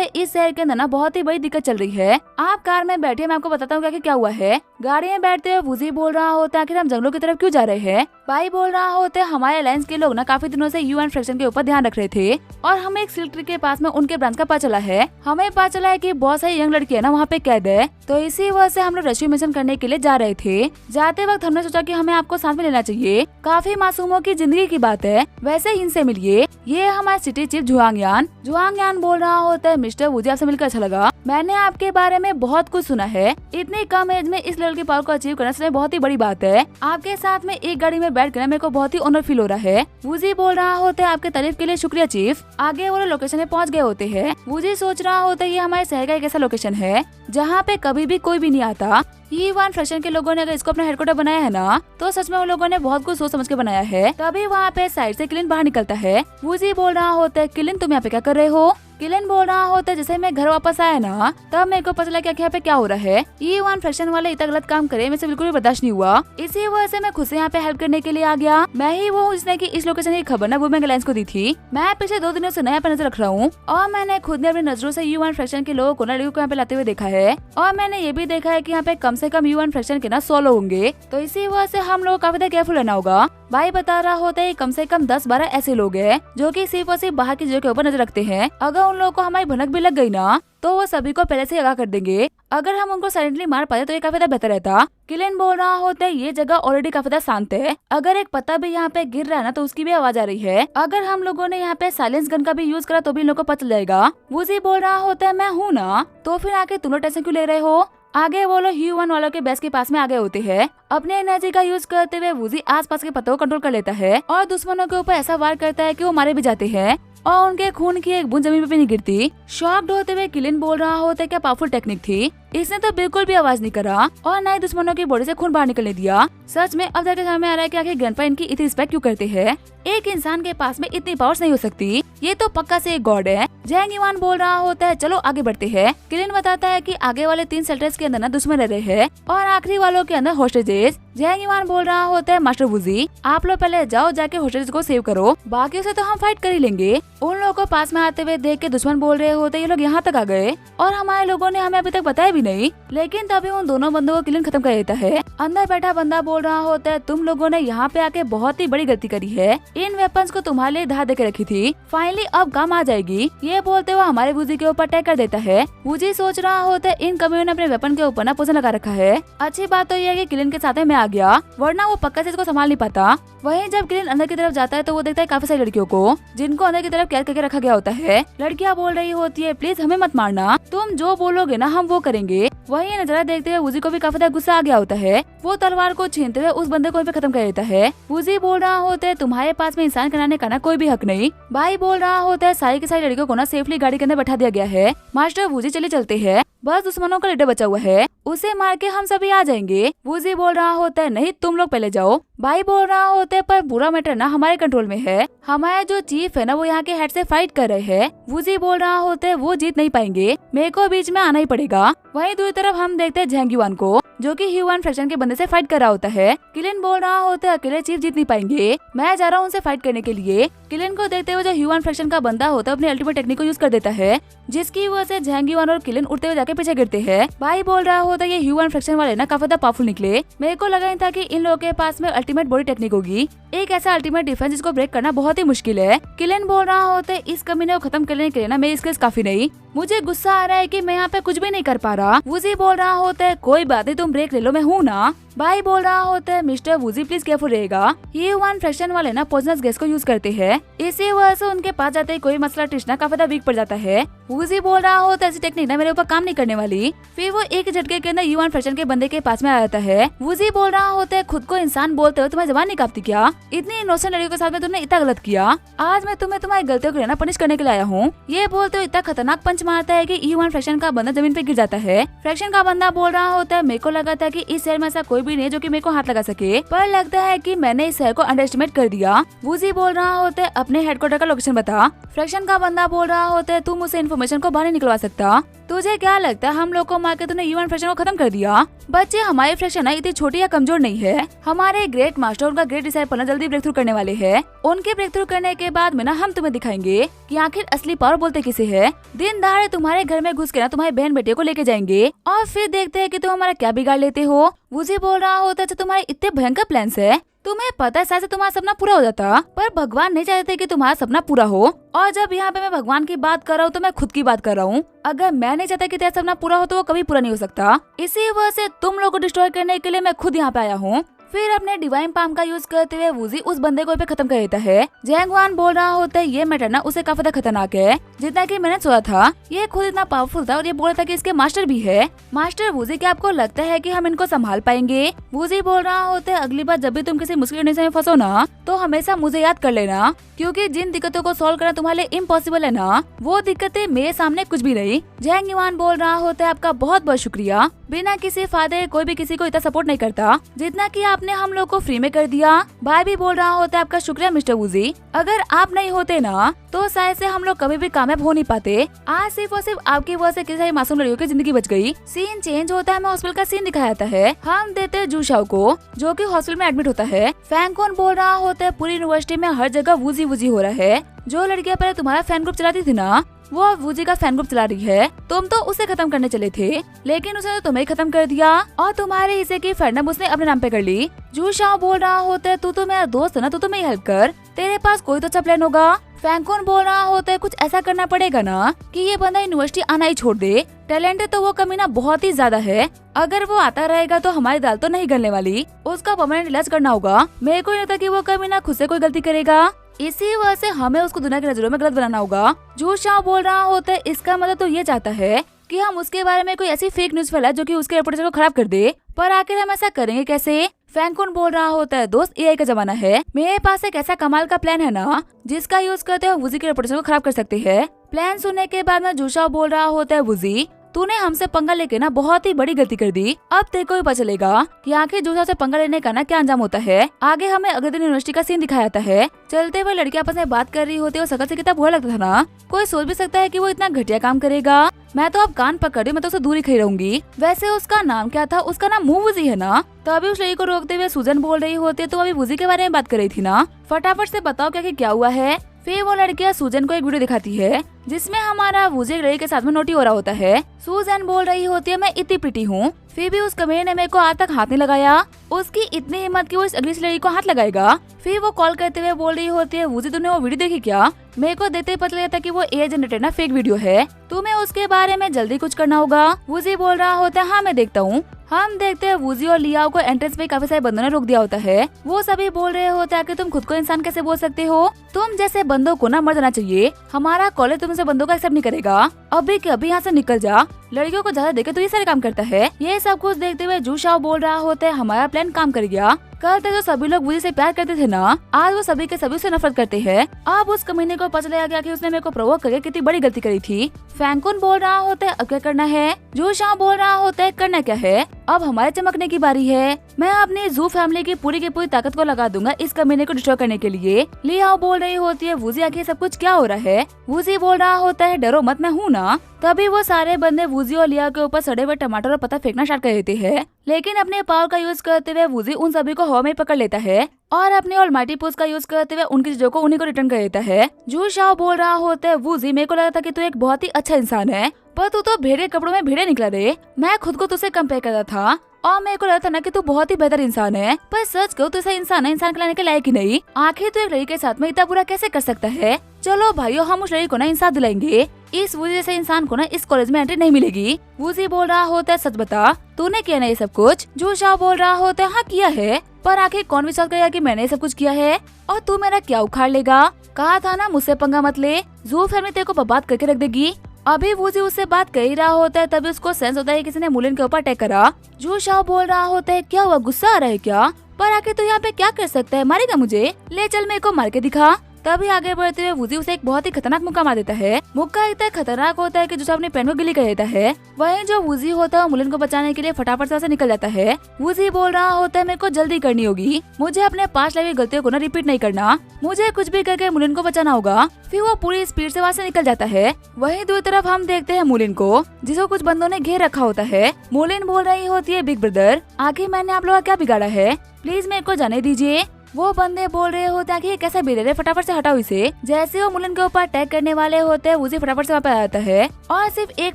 है, इस शहर के अंदर ना बहुत ही बड़ी दिक्कत चल रही है। आप कार में बैठे, मैं आपको बताता हूँ क्या हुआ है। गाड़ी में बैठते हुए वुजी बोल रहा होता है, आखिर हम जंगलों की तरफ क्यों जा रहे हैं। बाई बोल रहा होता है, हमारे अलायंस के लोग ना काफी दिनों से यूएन फ्रैक्शन के ऊपर ध्यान रख रहे थे और हमें एक सिल्क ट्री के पास में उनके ब्रांच का पता चला है। हमें पता चला है कि बहुत सारी यंग लड़की है ना वहाँ पे कैद है, तो इसी वजह से हम लोग रेस्क्यू मिशन करने के लिए जा रहे थे। जाते वक्त हमने सोचा कि हमें आपको साथ में लेना चाहिए, काफी मासूमों की जिंदगी की बात है, वैसे इनसे मिलिए। ये हमारे सिटी चीफ जुआंग यान बोल रहा होता है, मिस्टर वुजी आपसे मिलकर अच्छा लगा। मैंने आपके बारे में बहुत कुछ सुना है। इतनी कम एज में इस लेवल की पावर को अचीव करना सच में बहुत ही बड़ी बात है। आपके साथ में एक गाड़ी में बैठ कर मेरे को बहुत ही ऑनर फील हो रहा है। वुजी बोल रहा होता है, आपके तारीफ के लिए शुक्रिया चीफ। आगे वो लोकेशन में पहुंच गए होते हैं। वुजी सोच रहा होता है ये हमारे शहर का एक ऐसा लोकेशन है जहाँ पे कभी भी कोई भी नहीं आता। यूएन फ्रैक्शन के लोगों ने अगर इसको अपना हेडक्वार्टर बनाया है ना, तो सच में उन लोगों ने बहुत कुछ सोच समझ के बनाया है। तभी वहाँ पे साइड से किलिन बाहर निकलता है। वुजी बोल रहा होता है, किलिन तुम यहाँ पे क्या कर रहे हो। किलिन बोल रहा होता है, जैसे मैं घर वापस आया ना तब मेरे को पता चला कि यहाँ पे क्या हो रहा है। यूएन फ्रैक्शन वाले इतना गलत काम करे, मेरे से बिल्कुल भी बर्दाश्त नहीं हुआ। इसी वजह से मैं खुद से यहाँ पे हेल्प करने के लिए आ गया। मैं ही वो हूँ जिसने की इस लोकेशन की खबर ना वुमेन अलायंस को दी थी। मैं पिछले 2 दिनों से नया पे नजर रख रहा हूँ और मैंने खुद ने अपनी नजरों से यूएन फ्रैक्शन के लोगों को लड़कियों को यहाँ पे लाते हुए देखा है। और मैंने ये भी देखा है कि यहाँ पे कम से कम यूएन फ्रैक्शन के ना 100 लोग होंगे, तो इसी वजह से हम लोग काफी केयरफुल रहना होगा। भाई बता रहा होता है कम से कम 10-12 ऐसे लोग हैं जो कि सिर्फ और सिर्फ बाहर की जगह के ऊपर नजर रखते हैं। अगर उन लोगों को हमारी भनक भी लग गई ना तो वो सभी को पहले से आगाह कर देंगे। अगर हम उनको साइलेंटली मार पाते तो ये काफी बेहतर रहता। किलिन बोल रहा होता है, ये जगह ऑलरेडी काफी शांत है। अगर एक पत्ता भी यहाँ पे गिर रहा है ना तो उसकी भी आवाज आ रही है। अगर हम लोगों ने यहाँ पे साइलेंस गन का भी यूज करा तो भी इन लोगों को पता चल जाएगा। वुजी बोल रहा होता है, मैं हूँ ना, तो फिर आके तुम लोग टेंशन क्यों ले रहे हो। आगे वो लोग ह्यूमन वालों के बेस के पास में आगे होते हैं। अपने एनर्जी का यूज करते हुए वुजी आसपास के पत्तों को कंट्रोल कर लेता है और दुश्मनों के ऊपर ऐसा वार करता है कि वो मारे भी जाते हैं और उनके खून की एक बूंद जमीन पे भी नहीं गिरती। शॉक्ड होते हुए किलिन बोल रहा होता है, क्या पावरफुल टेक्निक थी। इसने तो बिल्कुल भी आवाज नहीं करा और न ही दुश्मनों की बॉडी से खून बाहर निकलने दिया। सच में अब जाके समझ में आ रहा है कि आखिर ग्रैंडपा इनकी इतनी रिस्पेक्ट क्यों करते हैं। एक इंसान के पास में इतनी पावर्स नहीं हो सकती, ये तो पक्का से एक गॉड है। जैंग यूआन बोल रहा होता है, चलो आगे बढ़ते हैं। किलिन बताता है कि आगे वाले 3 सेल्टर्स के अंदर ना दुश्मन रह रहे हैं और आखिरी वालों के अंदर होस्टेजेस। जैंग यूआन बोल रहा होता है, मास्टर वुजी आप लोग पहले जाओ, जाके होस्टेजेस को सेव करो, बाकियों से तो हम फाइट कर ही लेंगे। उन लोगों को पास में आते हुए देख के दुश्मन बोल रहे होते, ये लोग यहाँ तक आ गए और हमारे लोगों ने हमें अभी तक बताया भी नहीं। लेकिन तभी उन दोनों बंदों को किलिन खत्म कर देता है। अंदर बैठा बंदा बोल रहा होता है, तुम लोगों ने यहाँ पे आके बहुत ही बड़ी गलती करी है। इन वेपन्स को तुम्हारे लिए धार देके रखी थी, फाइनली अब काम आ जाएगी। ये बोलते हुए हमारे वुजी के ऊपर अटैक कर देता है। वुजी सोच रहा होता है, इन कमियों ने अपने वेपन के ऊपर ना पोजन लगा रखा है। अच्छी बात तो ये है कि किलिन के साथ में आ गया, वरना वो पक्का से इसको संभाल नहीं पाता। वहीं जब किलिन अंदर की तरफ जाता है तो वो देखता है काफी सारी लड़कियों को जिनको अंदर की तरफ कैद करके रखा गया होता है। लड़कियां बोल रही होती है, प्लीज हमें मत मारना, तुम जो बोलोगे ना हम वो करेंगे। वही नजारा देखते हुए वुजी को भी काफी गुस्सा आ गया होता है। वो तलवार को छीनते हुए उस बंदे को वहीं पे खत्म कर देता है। वुजी बोल रहा होता है, तुम्हारे पास में इंसान बनाने का ना कोई भी हक नहीं। भाई बोल रहा होता है, सारी की सारी लड़कियों को ना सेफली गाड़ी के अंदर बैठा दिया गया है। मास्टर वुजी चले चलते हैं, बस दुश्मनों का लीडर बचा हुआ है, उसे मार के हम सभी आ जाएंगे। वुजी बोल रहा होता है, नहीं तुम लोग पहले जाओ। भाई बोल रहा होते पर पूरा मैटर ना हमारे कंट्रोल में है। हमारा जो चीफ है ना वो यहाँ के हेड से फाइट कर रहे हैं। वूजी बोल रहा होते वो जीत नहीं पाएंगे, मेरे को बीच में आना ही पड़ेगा। वहीं दूसरी तरफ हम देखते हैं झांग युआन को जो कि ह्यूमन फ्रैक्शन के बंदे से फाइट कर रहा होता है। किलिन बोल रहा होता है अकेले चीफ जीत नहीं पाएंगे, मैं जा रहा हूँ उनसे फाइट करने के लिए। किलिन को देखते हुए जो ह्यूमन फ्रैक्शन का बंदा होता है अपनी अल्टीमेट टेक्निक को यूज कर देता है, जिसकी वजह से झांग युआन और किलिन उड़ते हुए जाके पीछे गिरते हैं। भाई बोल रहा होता है ये ह्यूमन फ्रैक्शन वाले ना काफी पावरफुल निकले, मेरे को लगा नहीं था कि इन लोगों के पास में अल्टीमेट बॉडी टेक्निक होगी, एक ऐसा अल्टीमेट डिफेंस जिसको ब्रेक करना बहुत ही मुश्किल है। किलिन बोल रहा होता है इस कमीने को खत्म करने के लिए ना मेरी स्किल्स काफी नहीं, मुझे गुस्सा आ रहा है कि मैं यहाँ पे कुछ भी नहीं कर पा रहा। वूजी बोल रहा होता है कोई बात नहीं तुम ब्रेक ले लो, मैं हूँ ना। भाई बोल रहा होता है मिस्टर वूजी प्लीज केयरफुल रहेगा, ये ह्यूमन फ्रैक्शन वाले ना पॉइजनस गैस को यूज करते हैं, इसी वजह से उनके पास जाते ही कोई मसला टिश्ना काफी वीक पड़ जाता है। वूजी बोल रहा होता है ऐसी टेक्निक ना मेरे ऊपर काम नहीं करने वाली। फिर वो एक झटके के अंदर ह्यूमन फ्रैक्शन के बंदे के पास में आ जाता है। वूजी बोल रहा होता है खुद को इंसान बोलते हो तुम्हें जबान नहीं कांपती क्या, इतनी इनोसेंट लड़कियों के साथ में तुमने इतना गलत किया, आज मैं तुम्हें तुम्हारी गलतियों को लेना पनिश करने के लिए आया हूँ। ये बोलते हुए इतना खतरनाक पंच मारता है कि ह्यूमन फ्रैक्शन का बंदा जमीन पे गिर जाता है। फ्रैक्शन का बंदा बोल रहा होता है मेरे को लगा था कि इस शहर में ऐसा कोई भी नहीं जो कि मेरे को हाथ लगा सके, पर लगता है कि मैंने इस शहर को अंडर एस्टिमेट कर दिया। वूजी बोल रहा होता है अपने हेडक्वार्टर का लोकेशन बता। फ्रैक्शन का बंदा बोल रहा होता है तुम उसे इन्फॉर्मेशन को बाहर नहीं निकलवा सकता, तुझे क्या लगता है हम लोग को मार के तूने ह्यूमन फ्रैक्शन को खत्म कर दिया। बच्चे हमारी फ्रैक्शन इतनी छोटी या कमजोर नहीं है, हमारे ग्रेट मास्टर उनका ग्रेट डिसाइपल जल्दी ब्रेक थ्रू करने वाले हैं। उनके ब्रेक थ्रू करने के बाद में ना हम तुम्हें दिखाएंगे कि आखिर असली पावर बोलते किसे है। दिन दहाड़े तुम्हारे घर में घुस के ना तुम्हारे बहन बेटे को लेके जाएंगे और फिर देखते हैं कि तुम हमारा क्या बिगाड़ लेते हो। वूजी बोल रहा होता है तुम्हारे इतने भयंकर प्लान्स है, तुम्हें पता है शायद तुम्हारा सपना पूरा हो जाता, पर भगवान नहीं चाहते कि तुम्हारा सपना पूरा हो। और जब यहाँ पे मैं भगवान की बात कर रहा हूँ तो मैं खुद की बात कर रहा हूँ, अगर मैं नहीं चाहता कि तेरा सपना पूरा हो तो वो कभी पूरा नहीं हो सकता, इसी वजह से तुम लोग को डिस्ट्रॉय करने के लिए मैं खुद यहाँ पे आया हूँ। फिर अपने डिवाइन पाम का यूज करते हुए वूजी उस बंदे को पे खत्म कर देता है। झांग युआन बोल रहा होता है ये मैटर ना उसे काफी ज्यादा खतरनाक है जितना कि मैंने सोचा था, ये खुद इतना पावरफुल था और ये बोल रहा था कि इसके मास्टर भी है। मास्टर वूजी क्या आपको लगता है कि हम इनको संभाल पाएंगे। वूजी बोल रहा होता है अगली बार जब भी तुम किसी मुश्किल कंडीशन में फंसो ना तो हमेशा मुझे याद कर लेना, क्योंकि जिन दिक्कतों को सॉल्व करना तुम्हारे लिए इम्पॉसिबल है ना वो दिक्कतें मेरे सामने कुछ भी नहीं। झांग युआन बोल रहा होता है आपका बहुत बहुत शुक्रिया, बिना किसी फायदे कोई भी किसी को इतना सपोर्ट नहीं करता जितना कि आपने हम लोग को फ्री में कर दिया। भाई भी बोल रहा होता है आपका शुक्रिया मिस्टर वूजी, अगर आप नहीं होते ना तो शायद से हम लोग कभी भी कामयाब हो नहीं पाते। आज सिर्फ और सिर्फ आपकी वजह से किसी सारी मासूम लड़कियों की जिंदगी बच गई। सीन चेंज होता है, हमें हॉस्पिटल का सीन दिखाया जाता है। हम देते हैं जू शाओ को जो कि हॉस्पिटल में एडमिट होता है। फैंगकॉन बोल रहा होता है पूरी यूनिवर्सिटी में हर जगह वूजी वूजी हो रहा है, जो लड़कियां पहले तुम्हारा फैन ग्रुप चलाती थी ना वो वूजी का फैन ग्रुप चला रही है। तुम तो उसे खत्म करने चले थे लेकिन उसने तो तुम्हें खत्म कर दिया और तुम्हारे हिस्से की फैंडम उसने अपने नाम पे कर ली। जू शाओ बोल रहा होता है तू तो मेरा दोस्त है ना, तू तो मेरी हेल्प कर, तेरे पास कोई तो अच्छा प्लान होगा। फैंगकॉन बोल रहा होता है कुछ ऐसा करना पड़ेगा ना कि ये बंदा यूनिवर्सिटी आना ही छोड़ दे, टैलेंट तो वो कमीना बहुत ही ज्यादा है, अगर वो आता रहेगा तो हमारी दाल तो नहीं गलने वाली, उसका परमानेंट इलाज करना होगा। मेरे को नहीं था कि वो कमीना खुद से कोई गलती करेगा, इसी वजह से हमें उसको दुनिया की नजरों में गलत बनाना होगा। जू शाओ बोल रहा होता है इसका मतलब तो ये चाहता है कि हम उसके बारे में कोई ऐसी फेक न्यूज फैलाए जो कि उसके रेपुटेशन को खराब कर दे, पर आखिर हम ऐसा करेंगे कैसे। फैंगकॉन बोल रहा होता है दोस्त एआई का जमाना है, मेरे पास एक ऐसा कमाल का प्लान है ना जिसका यूज करते हुए वूजी के रेपुटेशन को खराब कर सकते हैं। प्लान सुनने के बाद में जू शाओ बोल रहा होता है वूजी तूने हमसे पंगा लेके ना बहुत ही बड़ी गलती कर दी, अब तेरे को भी पता चलेगा कि आखिर जू शाओ से पंगा लेने का ना क्या अंजाम होता है। आगे हमें अगले दिन यूनिवर्सिटी का सीन दिखाया जाता है, चलते हुए लड़की आपस में बात कर रही होती है और शकल से कितना बुरा लगता था ना, कोई सोच भी सकता है कि वो इतना घटिया काम करेगा। मैं तो अब कान पकड़ रही हूँ, मैं तो उससे दूर ही खड़ी रहूंगी। वैसे उसका नाम क्या था, उसका नाम मुंह वूजी है ना। तो अभी उस लड़की को रोकते हुए सूजन बोल रही होती है तो अभी वूजी के बारे में बात कर रही थी ना, फटाफट से बताओ क्या हुआ है। फिर वो लड़कियां सूजन को एक वीडियो दिखाती है जिसमें हमारा वूजी एक लड़की के साथ में नोटी हो रहा होता है। सूजन बोल रही होती है मैं इतनी प्रिटी हूँ, फिर भी उस कमीने ने मेरे को आज तक हाथ नहीं लगाया, उसकी इतनी हिम्मत कि वो इस अगली लड़की को हाथ लगाएगा। फिर वो कॉल करते हुए बोल रही होती है वूजी तूने वो वीडियो देखी क्या, मेरे को देखते ही पता लगा था कि वो एआई जनरेटेड ना फेक वीडियो है, तुम्हें उसके बारे में जल्दी कुछ करना होगा। वूजी बोल रहा होता है हाँ मैं देखता हूँ। हम देखते हैं वूजी और लियाओ को एंट्रेंस पे काफी सारे बंदों ने रोक दिया होता है। वो सभी बोल रहे होते हैं कि तुम खुद को इंसान कैसे बोल सकते हो, तुम जैसे बंदों को ना मर जाना चाहिए, हमारा कॉलेज तुमसे बंदों को एक्सेप्ट नहीं करेगा। अभी के अभी यहाँ से निकल जा, लड़कियों को ज्यादा देखे तो ये सारे काम करता है। ये सब कुछ देखते हुए जू शाओ बोल रहा होता है हमारा प्लान काम कर गया। कल तक जो सभी लोग वुजी से प्यार करते थे ना, आज वो सभी के सभी से नफरत करते हैं। अब उस कमीने को पता चला गया कि उसने मेरे को प्रोवोक करके कितनी बड़ी गलती करी थी। फैंकुन बोल रहा होता है अब क्या करना है। जू शाओ बोल रहा होता है करना क्या है, अब हमारे चमकने की बारी है। मैं अपनी जू फैमिली की पूरी ताकत को लगा दूंगा इस कमीने को डिस्ट्रॉय करने के लिए। लियाओ बोल रही होती है वुजी आखिर सब कुछ क्या हो रहा है। वुजी बोल रहा होता है डरो मत, मैं हूँ ना। तभी वो सारे बंदे वुजी और लिया के ऊपर सड़े हुए टमाटर और पत्ता फेंकना स्टार्ट कर देते हैं, लेकिन अपने पावर का यूज करते हुए वुजी उन सभी को हवा में पकड़ लेता है और अपने ऑलमाइटी पुश का यूज करते हुए उनकी चीजों को उन्हीं को रिटर्न कर देता है। जू शाओ बोल रहा होता है वुजी मेरे को लगा था कि तू एक बहुत ही अच्छा इंसान है, पर तू तो भेड़े कपड़ों में भेड़े निकला रे। मैं खुद को तुझसे कंपेयर करता था और मेरे को लगता ना कि तू बहुत ही बेहतर इंसान है, पर सच कहूं तो ऐसा इंसान है इंसान कहलाने के लायक ही नहीं। आखिर तू एक लड़की के साथ में इतना बुरा कैसे कर सकता है। चलो भाइयों हम उस लड़की को ना इंसाफ दिलाएंगे, इस वुजी जैसे इंसान को ना इस कॉलेज में एंट्री नहीं मिलेगी। वुजी बोल रहा होता है सच बता तूने किया ना ये सब कुछ। जू शाओ बोल रहा होता है हाँ किया है, पर आखिर कौन विश्वास करेगा कि मैंने ये सब कुछ किया है और तू मेरा क्या उखाड़ लेगा। कहा था ना मुझसे पंगा मत ले, जू फैमिली तेरे को बर्बाद करके रख देगी। अभी वुजी उससे बात कर ही रहा होता है, तभी उसको सेंस होता है किसी ने मुलिन के ऊपर अटैक करा। जू शाओ बोल रहा होता है क्या हुआ, गुस्सा आ रहा है क्या, पर आखिर तो यहाँ पे क्या कर सकता है, मारेगा मुझे, ले चल मेरे को मार के दिखा। तभी आगे बढ़ते हुए वुजी उसे एक बहुत ही खतरनाक मुक्का मार देता है। मुक्का इतना खतरनाक होता है कि जो अपने पैन को गिली कर देता है। वहीं जो वुजी होता है मुलिन को बचाने के लिए फटाफट से निकल जाता है। वुजी बोल रहा होता है मेरे को जल्दी करनी होगी, मुझे अपने पास लगी गलतियों को ना रिपीट नहीं करना, मुझे कुछ भी करके मुलिन को बचाना होगा। फिर वो पूरी स्पीड से वहाँ से निकल जाता है। वहीं दूसरी तरफ हम देखते हैं मुलिन को, जिसको कुछ बंदों ने घेर रखा होता है। मुलिन बोल रही होती है बिग ब्रदर आखिर मैंने आप लोगों का क्या बिगाड़ा है, प्लीज मेरे को जाने दीजिए। वो बंदे बोल रहे होते हैं कि ये कैसा बिरर है, फटाफट से हटाओ इसे। जैसे वो मुलिन के ऊपर अटैक करने वाले होते हैं वुजी फटाफट से वहाँ पे आ जाता है और सिर्फ एक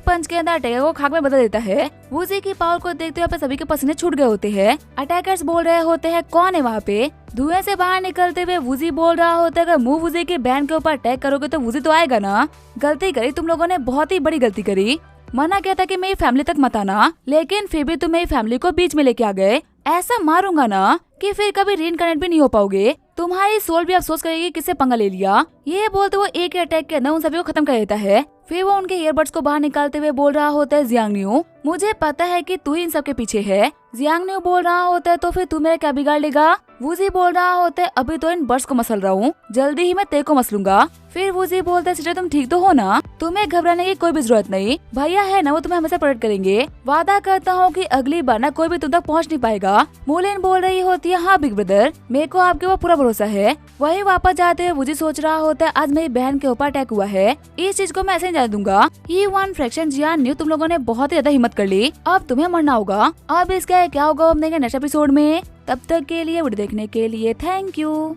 पंच के अंदर अटैकर को खाक में बदल देता है। वुजी की पावर को देखते हुए सभी के पसीने छूट गए होते हैं। अटैकर्स बोल रहे होते हैं कौन है वहाँ पे। धुएं से बाहर निकलते हुए वुजी बोल रहा होता है अगर मुंह वुजी के बैंड के ऊपर अटैक करोगे तो वुजी तो आएगा ना। गलती करी तुम लोगों ने, बहुत ही बड़ी गलती करी। मना किया था कि मेरी फैमिली तक मत आना, लेकिन फिर भी तुम मेरी फैमिली को बीच में लेके आ गए। ऐसा मारूंगा ना कि फिर कभी रीइनकार्नेट भी नहीं हो पाओगे, तुम्हारी सोल भी अफसोस करेगी किससे पंगा ले लिया। ये बोलते वो एक ही अटैक के अंदर उन सभी को खत्म कर देता है। फिर वो उनके ईयरबड्स को बाहर निकालते हुए बोल रहा होता है जियांगन्यू मुझे पता है कि तू इन सब के पीछे है। जियांगन्यू बोल रहा होता है तो फिर तू मेरा क्या बिगाड़ लेगा। वुजी बोल रहा होता है अभी तो इन बर्ड्स को मसल रहा हूँ, जल्दी ही मैं तेरे को मसलूंगा। फिर वुजी बोलता है सिस्टर तुम ठीक तो हो ना, तुम्हें घबराने की कोई भी जरूरत नहीं, भैया है ना वो तुम्हें हमेशा प्रोटेक्ट करेंगे। वादा करता हूँ कि अगली बार ना कोई भी तुम तक पहुँच नहीं पाएगा। मुलिन बोल रही होती है हाँ बिग ब्रदर मेरे को आपके ऊपर पूरा भरोसा है। वही वापस जाते हुए वुजी सोच रहा होता है आज मेरी बहन के ऊपर अटैक हुआ है, इस चीज को मैं ऐसे नहीं जाने दूंगा। ये वन फ्रैक्शन जियांगन्यू तुम लोगों ने बहुत ही ज्यादा हिम्मत कर ली, अब तुम्हें मरना होगा। अब इसका क्या होगा हम देखेंगे नेक्स्ट एपिसोड में। तब तक के लिए वीडियो देखने के लिए थैंक यू।